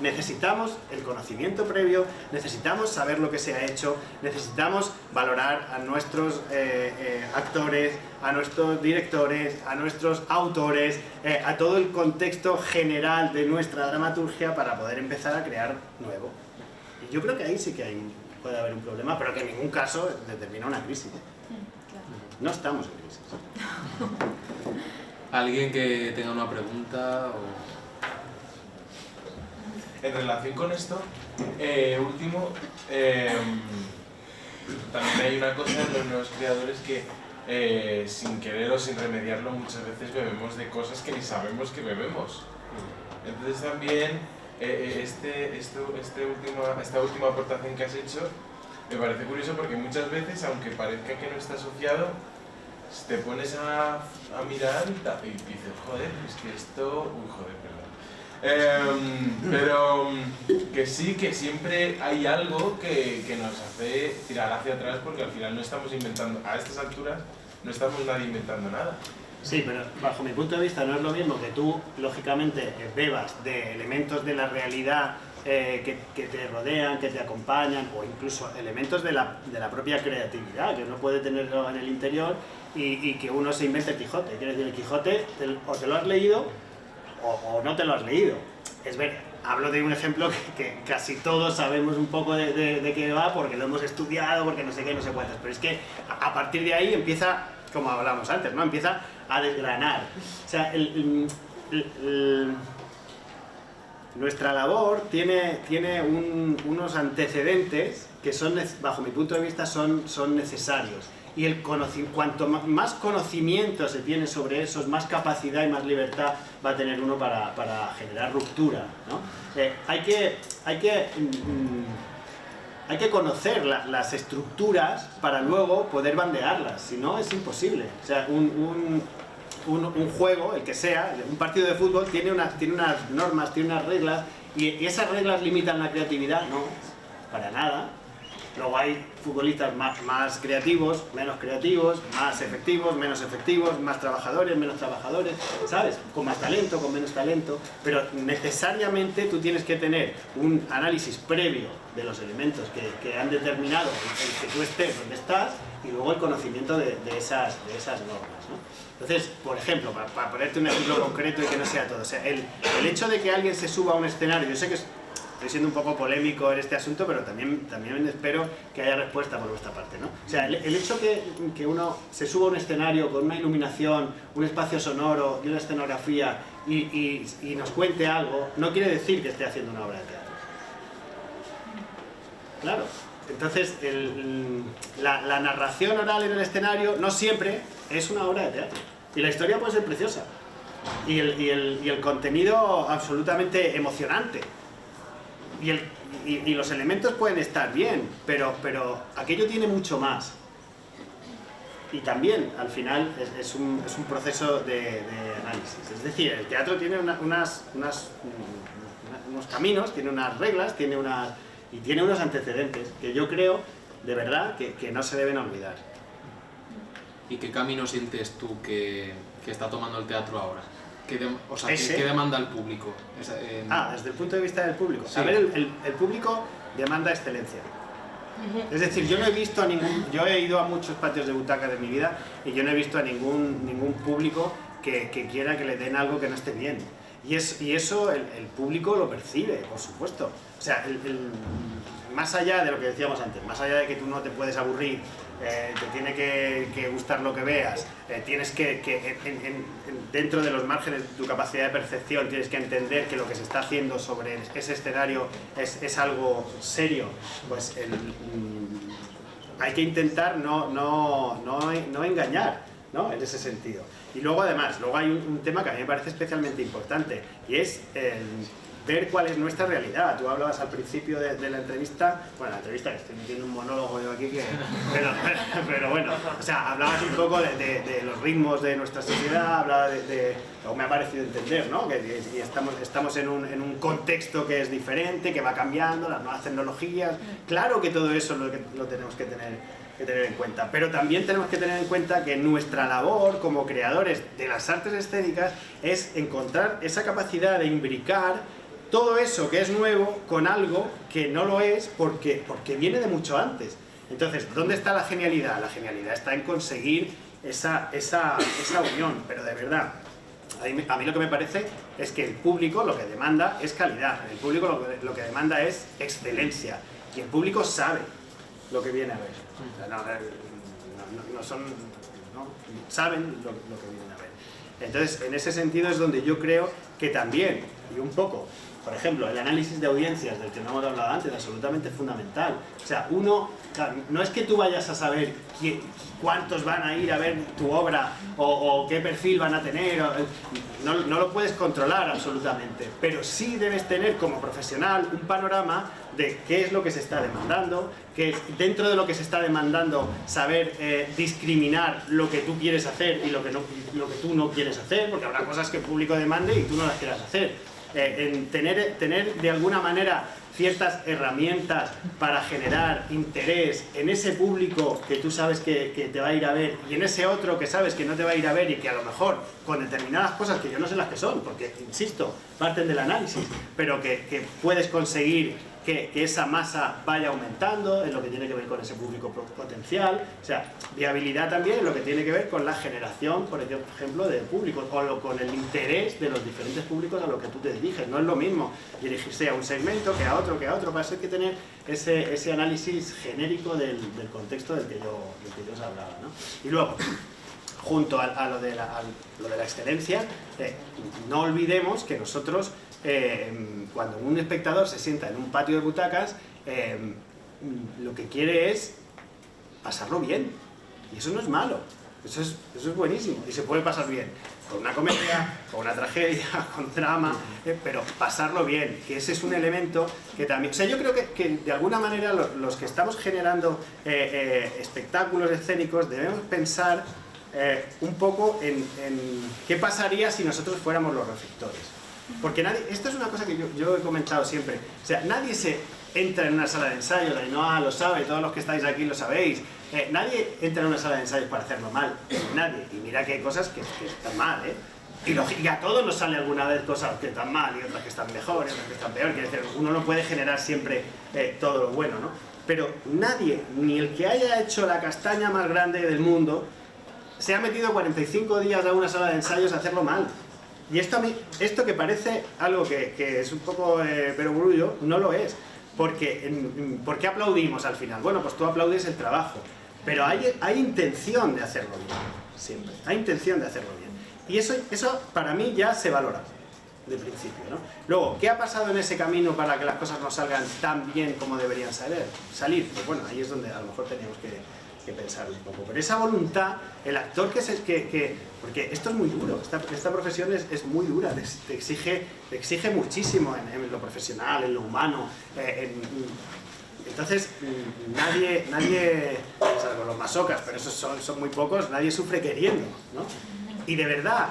necesitamos el conocimiento previo, necesitamos saber lo que se ha hecho, necesitamos valorar a nuestros actores, a nuestros directores, a nuestros autores, a todo el contexto general de nuestra dramaturgia para poder empezar a crear nuevo. Y yo creo que ahí sí que puede haber un problema, pero que en ningún caso determina una crisis. No estamos en crisis. ¿Alguien que tenga una pregunta? En relación con esto, último, también hay una cosa en los nuevos creadores que sin querer o sin remediarlo muchas veces bebemos de cosas que ni sabemos que bebemos. Entonces también esta última aportación que has hecho me parece curioso porque muchas veces, aunque parezca que no está asociado, te pones a mirar y dices, joder, es que esto... Uy, joder, perdón. Pero que sí, que siempre hay algo que nos hace tirar hacia atrás porque al final no estamos inventando, a estas alturas, no estamos nadie inventando nada. Sí, pero bajo mi punto de vista no es lo mismo que tú, lógicamente, bebas de elementos de la realidad que te rodean, que te acompañan, o incluso elementos de la propia creatividad, que uno puede tenerlo en el interior y que uno se invente el Quijote. Quiero decir, el Quijote o te lo has leído o no te lo has leído. Es ver, hablo de un ejemplo que casi todos sabemos un poco de qué va, porque lo hemos estudiado, porque no sé qué, no sé cuántas, pero es que a partir de ahí empieza, como hablábamos antes, ¿no? Empieza a desgranar. O sea, nuestra labor tiene unos antecedentes que son, bajo mi punto de vista, son necesarios. Y cuanto más conocimiento se tiene sobre eso, más capacidad y más libertad va a tener uno para generar ruptura, ¿no? Hay que conocer las estructuras para luego poder bandearlas, si no es imposible. O sea, un juego, el que sea, un partido de fútbol tiene unas normas, tiene unas reglas, y esas reglas limitan la creatividad, no, para nada. Luego hay futbolistas más creativos, menos creativos, más efectivos, menos efectivos, más trabajadores, menos trabajadores, ¿sabes? Con más talento, con menos talento, pero necesariamente tú tienes que tener un análisis previo de los elementos que han determinado el que tú estés donde estás y luego el conocimiento de esas normas, ¿no? Entonces, por ejemplo, para ponerte un ejemplo concreto y que no sea todo, o sea, el hecho de que alguien se suba a un escenario, yo sé que estoy siendo un poco polémico en este asunto, pero también espero que haya respuesta por vuestra parte, ¿no? O sea, el hecho que uno se suba a un escenario con una iluminación, un espacio sonoro y una escenografía y nos cuente algo, no quiere decir que esté haciendo una obra de teatro. Claro. Entonces, la narración oral en el escenario no siempre es una obra de teatro. Y la historia puede ser preciosa. Y el contenido absolutamente emocionante. Y los elementos pueden estar bien, pero aquello tiene mucho más. Y también, al final, es un proceso de análisis. Es decir, el teatro tiene unos caminos, tiene unas reglas, tiene unos antecedentes que yo creo, de verdad, que no se deben olvidar. ¿Y qué camino sientes tú que está tomando el teatro ahora? ¿Qué demanda el público? Desde el punto de vista del público. Sí. A ver, el público demanda excelencia. Es decir, yo no he visto yo he ido a muchos patios de butaca de mi vida y yo no he visto a ningún público que quiera que le den algo que no esté bien. Y eso el público lo percibe, por supuesto. O sea, más allá de lo que decíamos antes, más allá de que tú no te puedes aburrir, te tiene que gustar lo que veas, tienes que dentro de los márgenes de tu capacidad de percepción, tienes que entender que lo que se está haciendo sobre ese escenario es algo serio, pues hay que intentar no engañar, ¿no? En ese sentido. Y luego además, hay un tema que a mí me parece especialmente importante y es ver cuál es nuestra realidad. Tú hablabas al principio de la entrevista, que estoy metiendo un monólogo yo aquí, pero bueno, o sea, hablabas un poco de los ritmos de nuestra sociedad, hablabas o me ha parecido entender, ¿no? Que estamos en un contexto que es diferente, que va cambiando, las nuevas tecnologías. Claro que todo eso lo tenemos que tener en cuenta, pero también tenemos que tener en cuenta que nuestra labor como creadores de las artes escénicas es encontrar esa capacidad de imbricar todo eso que es nuevo con algo que no lo es porque viene de mucho antes. Entonces, ¿dónde está la genialidad? La genialidad está en conseguir esa unión, pero de verdad, a mí lo que me parece es que el público lo que demanda es calidad, el público lo que demanda es excelencia, y el público sabe lo que viene a ver. O sea, saben lo que vienen a ver. Entonces, en ese sentido es donde yo creo que también, y un poco, Por ejemplo, el análisis de audiencias, del que no hemos hablado antes, es absolutamente fundamental. O sea, uno, claro, no es que tú vayas a saber cuántos van a ir a ver tu obra o qué perfil van a tener, no lo puedes controlar absolutamente, pero sí debes tener como profesional un panorama de qué es lo que se está demandando, que dentro de lo que se está demandando saber discriminar lo que tú quieres hacer y lo que tú no quieres hacer, porque habrá cosas que el público demande y tú no las quieras hacer. En tener de alguna manera ciertas herramientas para generar interés en ese público que tú sabes que te va a ir a ver y en ese otro que sabes que no te va a ir a ver y que a lo mejor con determinadas cosas que yo no sé las que son, porque insisto, parten del análisis, pero que puedes conseguir que esa masa vaya aumentando en lo que tiene que ver con ese público potencial. O sea, viabilidad también en lo que tiene que ver con la generación, por ejemplo, de público o con el interés de los diferentes públicos a lo que tú te diriges. No es lo mismo dirigirse a un segmento que a otro, va a ser que tener ese análisis genérico del contexto del que yo os hablaba, ¿no? Y luego, junto a lo de la excelencia, no olvidemos que nosotros, cuando un espectador se sienta en un patio de butacas, lo que quiere es pasarlo bien, y eso no es malo, eso es buenísimo, y se puede pasar bien con una comedia, con una tragedia, con drama, pero pasarlo bien, que ese es un elemento que también... O sea, yo creo que de alguna manera los que estamos generando espectáculos escénicos debemos pensar un poco en qué pasaría si nosotros fuéramos los receptores. Porque esto es una cosa que yo he comentado siempre, o sea, nadie se entra en una sala de ensayo, Ainhoa lo sabe, todos los que estáis aquí lo sabéis, nadie entra en una sala de ensayos para hacerlo mal, nadie, y mira que hay cosas que están mal, y a todos nos sale alguna vez cosas que están mal y otras que están mejor y otras que están peor, quiere decir, uno no puede generar siempre todo lo bueno, ¿no? Pero nadie, ni el que haya hecho la castaña más grande del mundo, se ha metido 45 días a una sala de ensayos a hacerlo mal. Y esto que parece algo que es un poco perogrullo, no lo es. ¿Por qué aplaudimos al final? Bueno, pues tú aplaudes el trabajo, pero hay intención de hacerlo bien, siempre. Hay intención de hacerlo bien. Y eso para mí ya se valora, de principio, ¿no? Luego, ¿qué ha pasado en ese camino para que las cosas no salgan tan bien como deberían salir? Pues bueno, ahí es donde a lo mejor teníamos que pensar un poco, pero esa voluntad, el actor porque esto es muy duro, esta profesión es muy dura, te exige muchísimo en lo profesional, en lo humano, entonces nadie, salvo los masocas, pero esos son muy pocos, nadie sufre queriendo, ¿no? Y de verdad,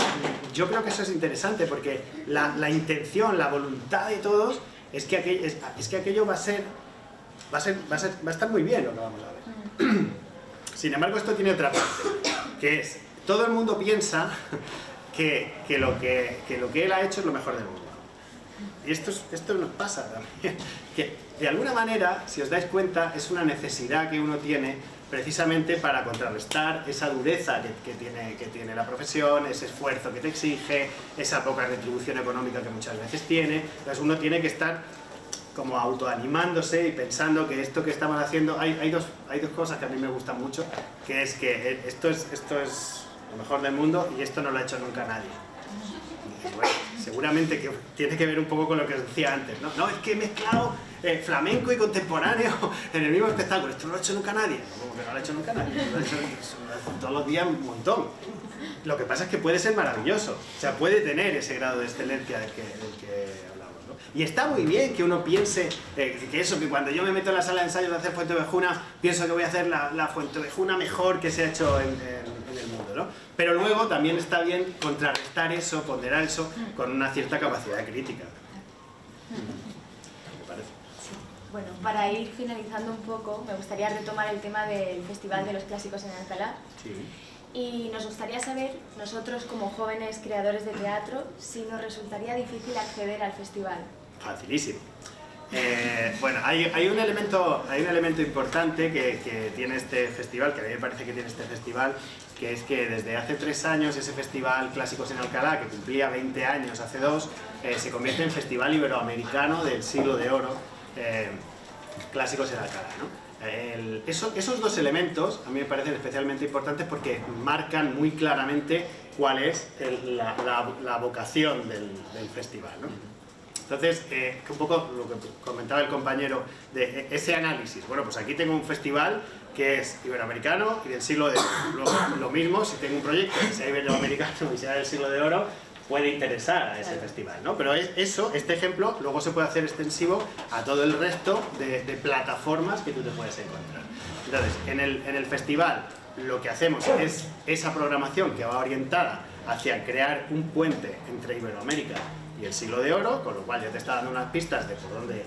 yo creo que eso es interesante porque la intención, la voluntad de todos es que aquello va a estar muy bien lo que vamos a ver. Sin embargo, esto tiene otra parte, que es, todo el mundo piensa que lo que él ha hecho es lo mejor del mundo. Y esto nos pasa también, que de alguna manera, si os dais cuenta, es una necesidad que uno tiene precisamente para contrarrestar esa dureza que tiene la profesión, ese esfuerzo que te exige, esa poca retribución económica que muchas veces tiene. Entonces uno tiene que estar como autoanimándose y pensando que esto que estamos haciendo, hay dos cosas que a mí me gustan mucho, que es que esto es lo mejor del mundo y esto no lo ha hecho nunca nadie. Y bueno, seguramente que tiene que ver un poco con lo que os decía antes, ¿no? No, es que he mezclado flamenco y contemporáneo en el mismo espectáculo, esto no lo ha hecho nunca nadie. Como que no lo ha hecho nunca nadie, lo ha hecho todos los días un montón. Lo que pasa es que puede ser maravilloso, o sea, puede tener ese grado de excelencia del que hablamos, ¿no? Y está muy bien que uno piense que cuando yo me meto en la sala de ensayos de hacer Fuentevejuna, pienso que voy a hacer la Fuentevejuna mejor que se ha hecho en el mundo, ¿no? Pero luego también está bien contrarrestar eso, ponderar eso con una cierta capacidad de crítica. ¿Te parece? Sí. Bueno, para ir finalizando un poco, me gustaría retomar el tema del Festival de los Clásicos en Alcalá. Sí. Y nos gustaría saber, nosotros como jóvenes creadores de teatro, si nos resultaría difícil acceder al festival. Facilísimo. Bueno, hay un elemento importante que tiene este festival, que a mí me parece que tiene este festival, que es que desde hace 3 años ese festival Clásicos en Alcalá, que cumplía 20 años hace 2, se convierte en Festival Iberoamericano del Siglo de Oro, Clásicos en Alcalá, ¿no? Esos dos elementos a mí me parecen especialmente importantes porque marcan muy claramente cuál es la vocación del festival, ¿no? Entonces, un poco lo que comentaba el compañero de ese análisis. Bueno, pues aquí tengo un festival que es iberoamericano y del siglo de oro. Lo mismo, si tengo un proyecto que sea iberoamericano y sea del siglo de oro, puede interesar a ese festival, ¿no? Pero este ejemplo luego se puede hacer extensivo a todo el resto de plataformas que tú te puedes encontrar. Entonces, en el festival lo que hacemos es esa programación que va orientada hacia crear un puente entre Iberoamérica y el siglo de oro, con lo cual ya te está dando unas pistas de por dónde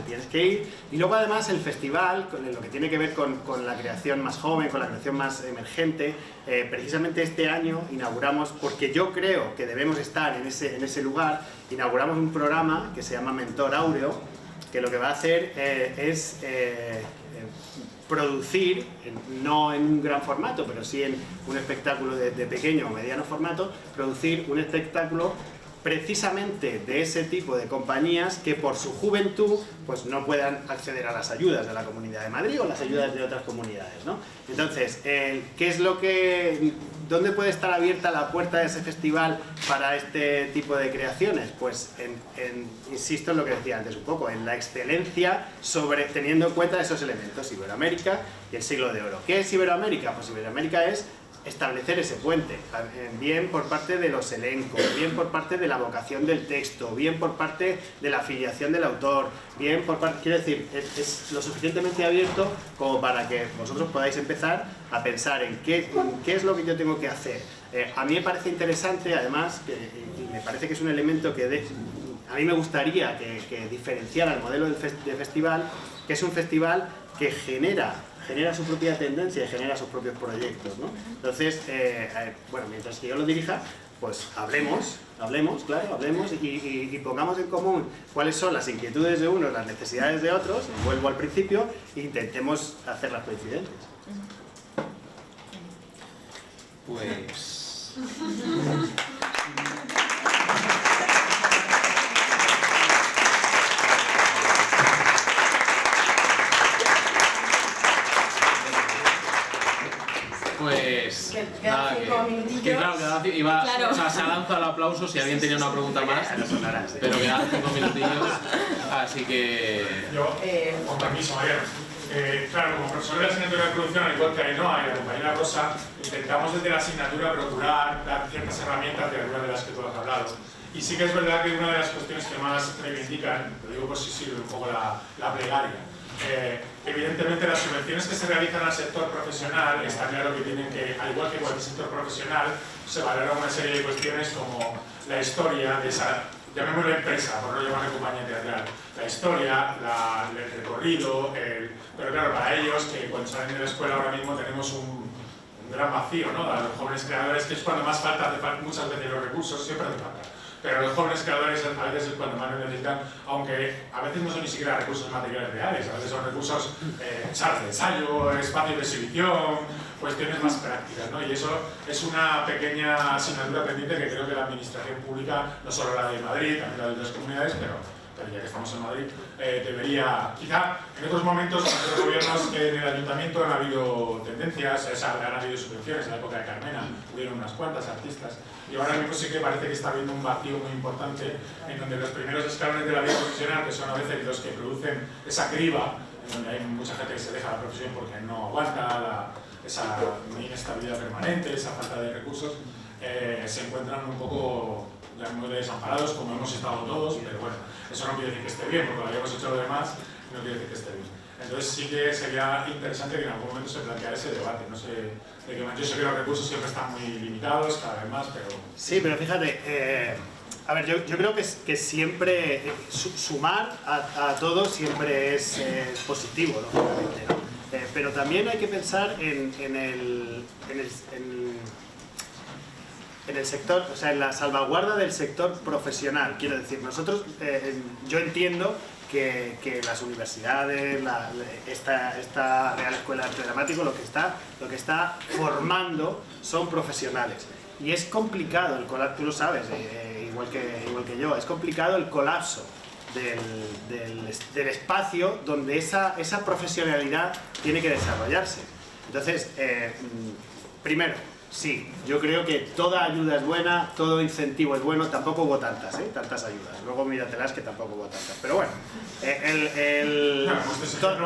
tienes que ir. Y luego además el festival, con lo que tiene que ver con la creación más joven, con la creación más emergente, precisamente este año inauguramos, porque yo creo que debemos estar en ese lugar, inauguramos un programa que se llama Mentor Áureo, que lo que va a hacer es producir, no en un gran formato, pero sí en un espectáculo de pequeño o mediano formato, producir un espectáculo precisamente de ese tipo de compañías que por su juventud pues no puedan acceder a las ayudas de la Comunidad de Madrid o las ayudas de otras comunidades, ¿no? Entonces, ¿dónde puede estar abierta la puerta de ese festival para este tipo de creaciones? Pues insisto en lo que decía antes un poco, en la excelencia teniendo en cuenta esos elementos, Iberoamérica y el siglo de oro. ¿Qué es Iberoamérica? Pues Iberoamérica es establecer ese puente, bien por parte de los elencos, bien por parte de la vocación del texto, bien por parte de la afiliación del autor, bien por parte, quiero decir, es lo suficientemente abierto como para que vosotros podáis empezar a pensar en qué es lo que yo tengo que hacer. A mí me parece interesante, además, y me parece que es un elemento que a mí me gustaría que diferenciara el modelo de festival, que es un festival que genera su propia tendencia y genera sus propios proyectos, ¿no? Entonces, bueno, mientras que yo lo dirija, pues hablemos y pongamos en común cuáles son las inquietudes de unos, las necesidades de otros, vuelvo al principio, e intentemos hacerlas coincidentes. Pues... Pues... nada, que claro, o sea, se ha lanzado el aplauso si alguien tenía una pregunta más, pero quedan 5 minutillos, así que... Yo, con permiso, Mariano. Claro, como profesor de la asignatura de producción, al igual que Ainhoa y la compañera Rosa, intentamos desde la asignatura procurar dar ciertas herramientas de algunas de las que tú has hablado. Y sí que es verdad que una de las cuestiones que más reivindican, lo digo por si sirve un poco la plegaria, evidentemente las subvenciones que se realizan al sector profesional está claro que tienen que, al igual que cualquier sector profesional, se valora una serie de cuestiones como la historia de esa, llamémosla empresa, por no llamarle compañía teatral, la historia, el recorrido, pero claro, para ellos que cuando salen de la escuela ahora mismo tenemos un gran vacío, ¿no? A los jóvenes creadores, que es cuando más falta, muchas veces los recursos, siempre hace falta. Pero los jóvenes creadores a veces es cuando más lo necesitan, aunque a veces no son ni siquiera recursos materiales reales, a veces son recursos, salas de ensayo, espacios de exhibición, cuestiones más prácticas, ¿no? Y eso es una pequeña asignatura pendiente que creo que la administración pública, no solo la de Madrid, también la de otras comunidades, pero ya que estamos en Madrid, debería, quizá en otros momentos, en otros gobiernos, en el ayuntamiento han habido tendencias, han habido subvenciones, en la época de Carmena hubieron unas cuantas artistas, y ahora mismo sí que parece que está habiendo un vacío muy importante en donde los primeros escalones de la vida profesional, que son a veces los que producen esa criba, en donde hay mucha gente que se deja la profesión porque no aguanta esa inestabilidad permanente, esa falta de recursos, se encuentran un poco muy desamparados, como hemos estado todos, pero bueno, eso no quiere decir que esté bien, porque lo hayamos hecho lo demás, no quiere decir que esté bien. Entonces sí que sería interesante que en algún momento se planteara ese debate, no sé, de que yo sé que los recursos siempre están muy limitados, cada vez más, pero... Sí, pero fíjate, a ver, yo creo que siempre sumar a todos siempre es positivo, lógicamente, ¿no? Pero también hay que pensar en el sector, o sea, en la salvaguarda del sector profesional. Quiero decir, nosotros, yo entiendo que las universidades, esta Real Escuela de Arte Dramático, lo que está formando son profesionales. Y es complicado el colapso, tú lo sabes, igual que yo, es complicado el colapso del espacio donde esa profesionalidad tiene que desarrollarse. Entonces, primero, Sí, yo creo que toda ayuda es buena, todo incentivo es bueno, tampoco hubo tantas ayudas, luego míratelas que tampoco hubo tantas, pero bueno,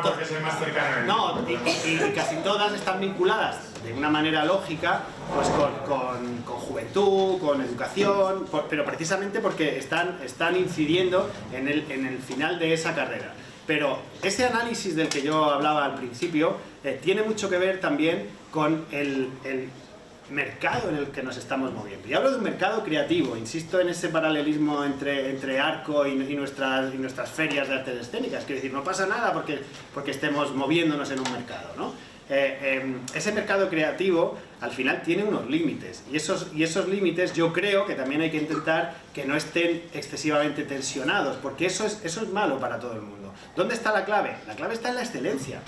porque soy más cercano. No, y casi todas están vinculadas de una manera lógica pues con juventud, con educación, pero precisamente porque están incidiendo en el final de esa carrera. Pero ese análisis del que yo hablaba al principio tiene mucho que ver también con el mercado en el que nos estamos moviendo. Y hablo de un mercado creativo, insisto en ese paralelismo entre Arco y nuestras ferias de artes escénicas. Quiero decir, no pasa nada porque estemos moviéndonos en un mercado, ¿no? Ese mercado creativo al final tiene unos límites y esos límites yo creo que también hay que intentar que no estén excesivamente tensionados, porque eso es malo para todo el mundo. ¿Dónde está la clave? La clave está en la excelencia.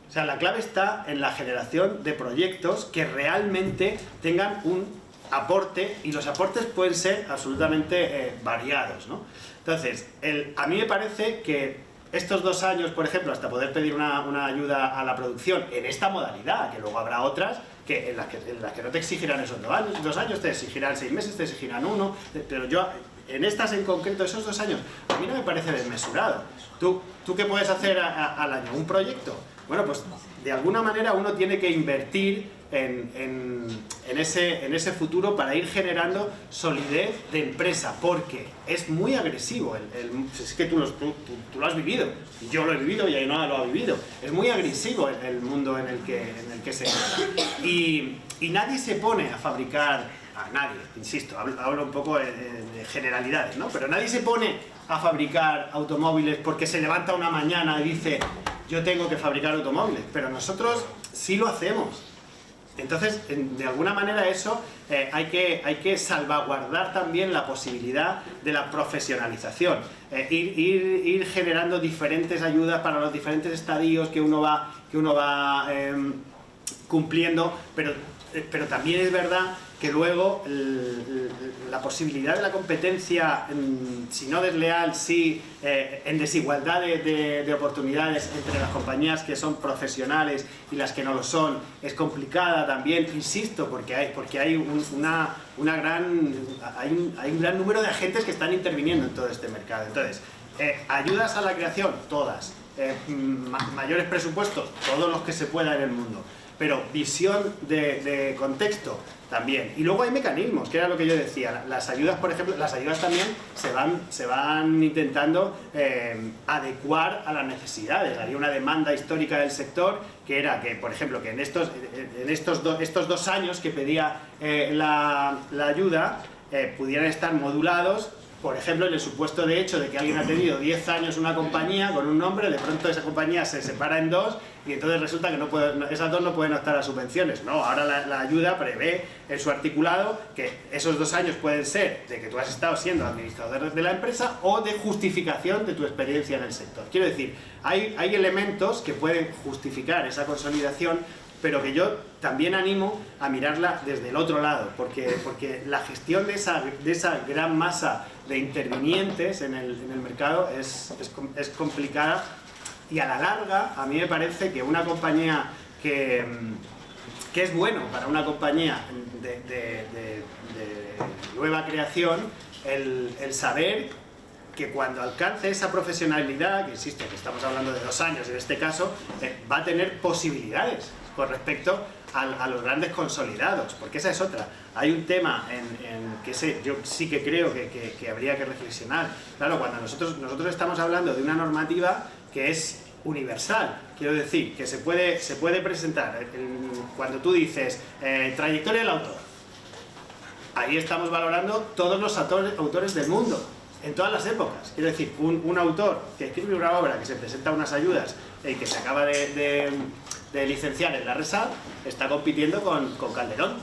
O sea, la clave está en la generación de proyectos que realmente tengan un aporte, y los aportes pueden ser absolutamente variados, ¿no? Entonces, a mí me parece que estos 2 años, por ejemplo, hasta poder pedir una ayuda a la producción en esta modalidad, que luego habrá otras en las que no te exigirán esos 2 años, te exigirán 6 meses, te exigirán 1, pero yo, en estas en concreto, esos 2 años, a mí no me parece desmesurado. ¿Tú qué puedes hacer al año? ¿Un proyecto? Bueno, pues de alguna manera uno tiene que invertir en ese futuro para ir generando solidez de empresa, porque es muy agresivo, es que tú lo has vivido, y yo lo he vivido y Ainhoa lo ha vivido, es muy agresivo el mundo en el que se entra, y nadie se pone a fabricar, nadie, insisto, hablo un poco de generalidades, ¿no? Pero nadie se pone a fabricar automóviles porque se levanta una mañana y dice yo tengo que fabricar automóviles, pero nosotros sí lo hacemos. Entonces, de alguna manera eso hay que salvaguardar también la posibilidad de la profesionalización, ir generando diferentes ayudas para los diferentes estadios que uno va cumpliendo, pero también es verdad que luego la posibilidad de la competencia, si no desleal, sí en desigualdad de oportunidades entre las compañías que son profesionales y las que no lo son, es complicada también, insisto, porque hay un gran número de agentes que están interviniendo en todo este mercado. Entonces, ayudas a la creación, todas. Mayores presupuestos, todos los que se pueda en el mundo. Pero visión de contexto también. Y luego hay mecanismos, que era lo que yo decía. Las ayudas, por ejemplo, las ayudas también se van intentando adecuar a las necesidades. Había una demanda histórica del sector que era que, por ejemplo, que en estos 2 años que pedía la ayuda pudieran estar modulados. Por ejemplo, en el supuesto de hecho de que alguien ha tenido 10 años una compañía con un nombre, de pronto esa compañía se separa en 2 y entonces resulta que esas 2 no pueden optar a subvenciones. No, ahora la ayuda prevé en su articulado que esos 2 años pueden ser de que tú has estado siendo administrador de la empresa o de justificación de tu experiencia en el sector. Quiero decir, hay elementos que pueden justificar esa consolidación, pero que yo también animo a mirarla desde el otro lado, porque la gestión de esa gran masa de intervinientes en el mercado es complicada, y a la larga a mí me parece que una compañía que es bueno para una compañía de nueva creación el saber que cuando alcance esa profesionalidad, que insisto que estamos hablando de 2 años en este caso, va a tener posibilidades con respecto a los grandes consolidados, porque esa es otra. Hay un tema en que yo sí que creo que habría que reflexionar. Claro, cuando nosotros estamos hablando de una normativa que es universal, quiero decir, que se puede presentar, cuando tú dices trayectoria del autor, ahí estamos valorando todos los autores del mundo, en todas las épocas. Quiero decir, un autor que escribe una obra, que se presenta unas ayudas y que se acaba de licenciar en la RESAD, está compitiendo con Calderón,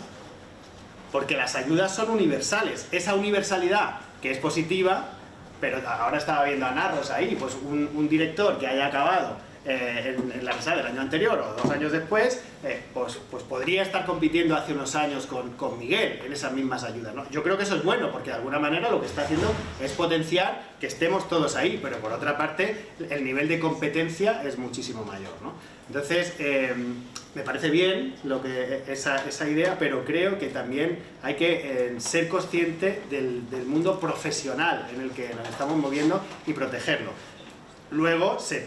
porque las ayudas son universales. Esa universalidad, que es positiva, pero ahora estaba viendo a Narros ahí, pues un director que haya acabado en la RESA del año anterior o 2 años después, pues podría estar compitiendo hace unos años con Miguel en esas mismas ayudas, ¿no? Yo creo que eso es bueno, porque de alguna manera lo que está haciendo es potenciar que estemos todos ahí, pero por otra parte el nivel de competencia es muchísimo mayor, ¿no? Entonces, me parece bien esa idea, pero creo que también hay que ser consciente del mundo profesional en el que nos estamos moviendo y protegerlo. Luego se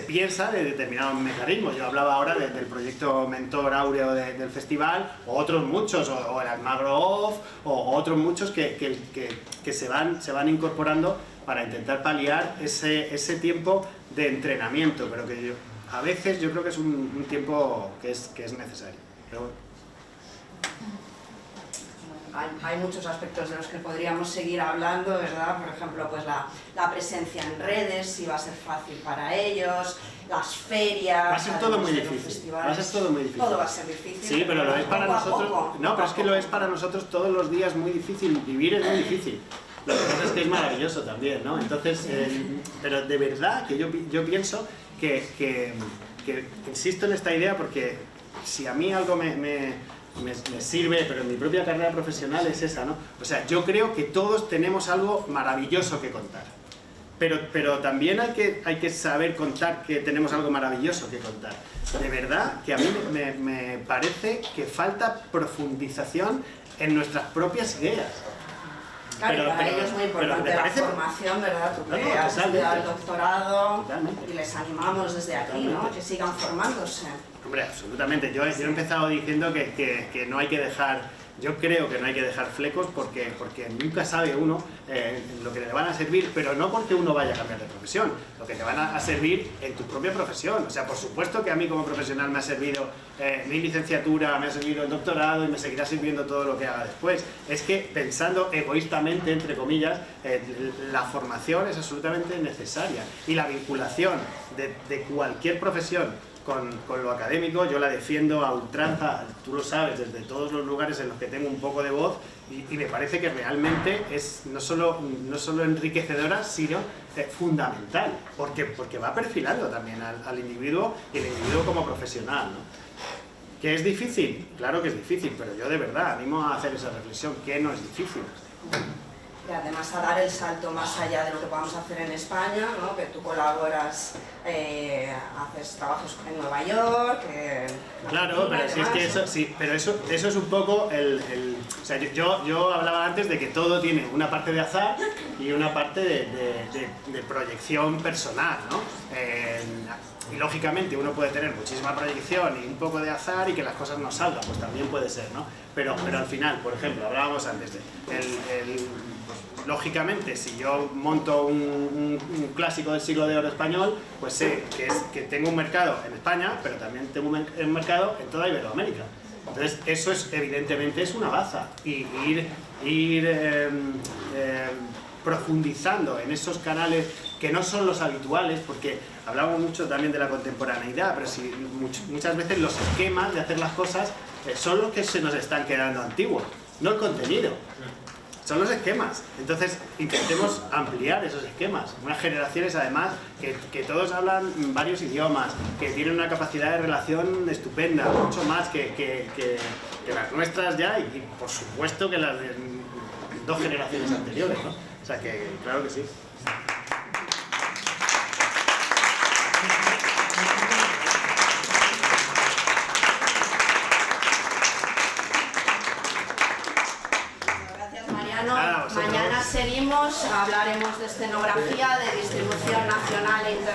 piensa de determinados mecanismos. Yo hablaba ahora del proyecto Mentor Áureo del festival, o otros muchos, o el Almagro Off, o otros muchos que se van incorporando para intentar paliar ese tiempo de entrenamiento, pero que a veces yo creo que es un tiempo que es necesario. Pero bueno. Hay muchos aspectos de los que podríamos seguir hablando, ¿verdad? Por ejemplo, pues la presencia en redes, si va a ser fácil para ellos, las ferias... Va a ser todo muy difícil. Va a ser todo muy difícil. Todo va a ser difícil. Sí, pero lo es para nosotros... No, pero es que lo es para nosotros todos los días muy difícil. Vivir es muy difícil. Lo que pasa es que es maravilloso también, ¿no? Entonces, pero de verdad que yo pienso que insisto en esta idea, porque si a mí algo me sirve, pero en mi propia carrera profesional es esa, ¿no? O sea, yo creo que todos tenemos algo maravilloso que contar, pero también hay que saber contar que tenemos algo maravilloso que contar. De verdad que a mí me parece que falta profundización en nuestras propias ideas. Claro, para ellos es muy importante la formación, ¿verdad? Tú que has estudiado el doctorado, totalmente. Y les animamos desde aquí, ¿no? Que sigan formándose. Hombre, absolutamente. Yo he empezado diciendo que no hay que dejar... Yo creo que no hay que dejar flecos porque nunca sabe uno lo que le van a servir, pero no porque uno vaya a cambiar de profesión, lo que te van a servir en tu propia profesión. O sea, por supuesto que a mí como profesional me ha servido mi licenciatura, me ha servido el doctorado y me seguirá sirviendo todo lo que haga después. Es que pensando egoístamente, entre comillas, la formación es absolutamente necesaria y la vinculación de cualquier profesión con lo académico, yo la defiendo a ultranza, tú lo sabes, desde todos los lugares en los que tengo un poco de voz y me parece que realmente es no solo enriquecedora, sino fundamental, porque va perfilando también al individuo y el individuo como profesional, ¿no? ¿Que es difícil? Claro que es difícil, pero yo de verdad animo a hacer esa reflexión, que no es difícil. Y además a dar el salto más allá de lo que podamos hacer en España, ¿no? Que tú colaboras, haces trabajos en Nueva York, claro, pero si es que eso, sí, pero eso es un poco o sea, yo hablaba antes de que todo tiene una parte de azar y una parte de proyección personal, ¿no? Y lógicamente uno puede tener muchísima proyección y un poco de azar y que las cosas no salgan, pues también puede ser, ¿no? Pero al final, por ejemplo, hablábamos antes de lógicamente, si yo monto un clásico del siglo de oro español, pues sé que tengo un mercado en España, pero también tengo un mercado en toda Iberoamérica. Entonces, eso evidentemente es una baza. Y ir profundizando en esos canales que no son los habituales, porque hablamos mucho también de la contemporaneidad, pero si muchas veces los esquemas de hacer las cosas son los que se nos están quedando antiguos, no el contenido. Son los esquemas. Entonces, intentemos ampliar esos esquemas. Unas generaciones, además, que todos hablan varios idiomas, que tienen una capacidad de relación estupenda, mucho más que las nuestras ya, y por supuesto que las de 2 generaciones anteriores, ¿no? O sea que, claro que sí. Mañana seguimos, hablaremos de escenografía, de distribución nacional e internacional.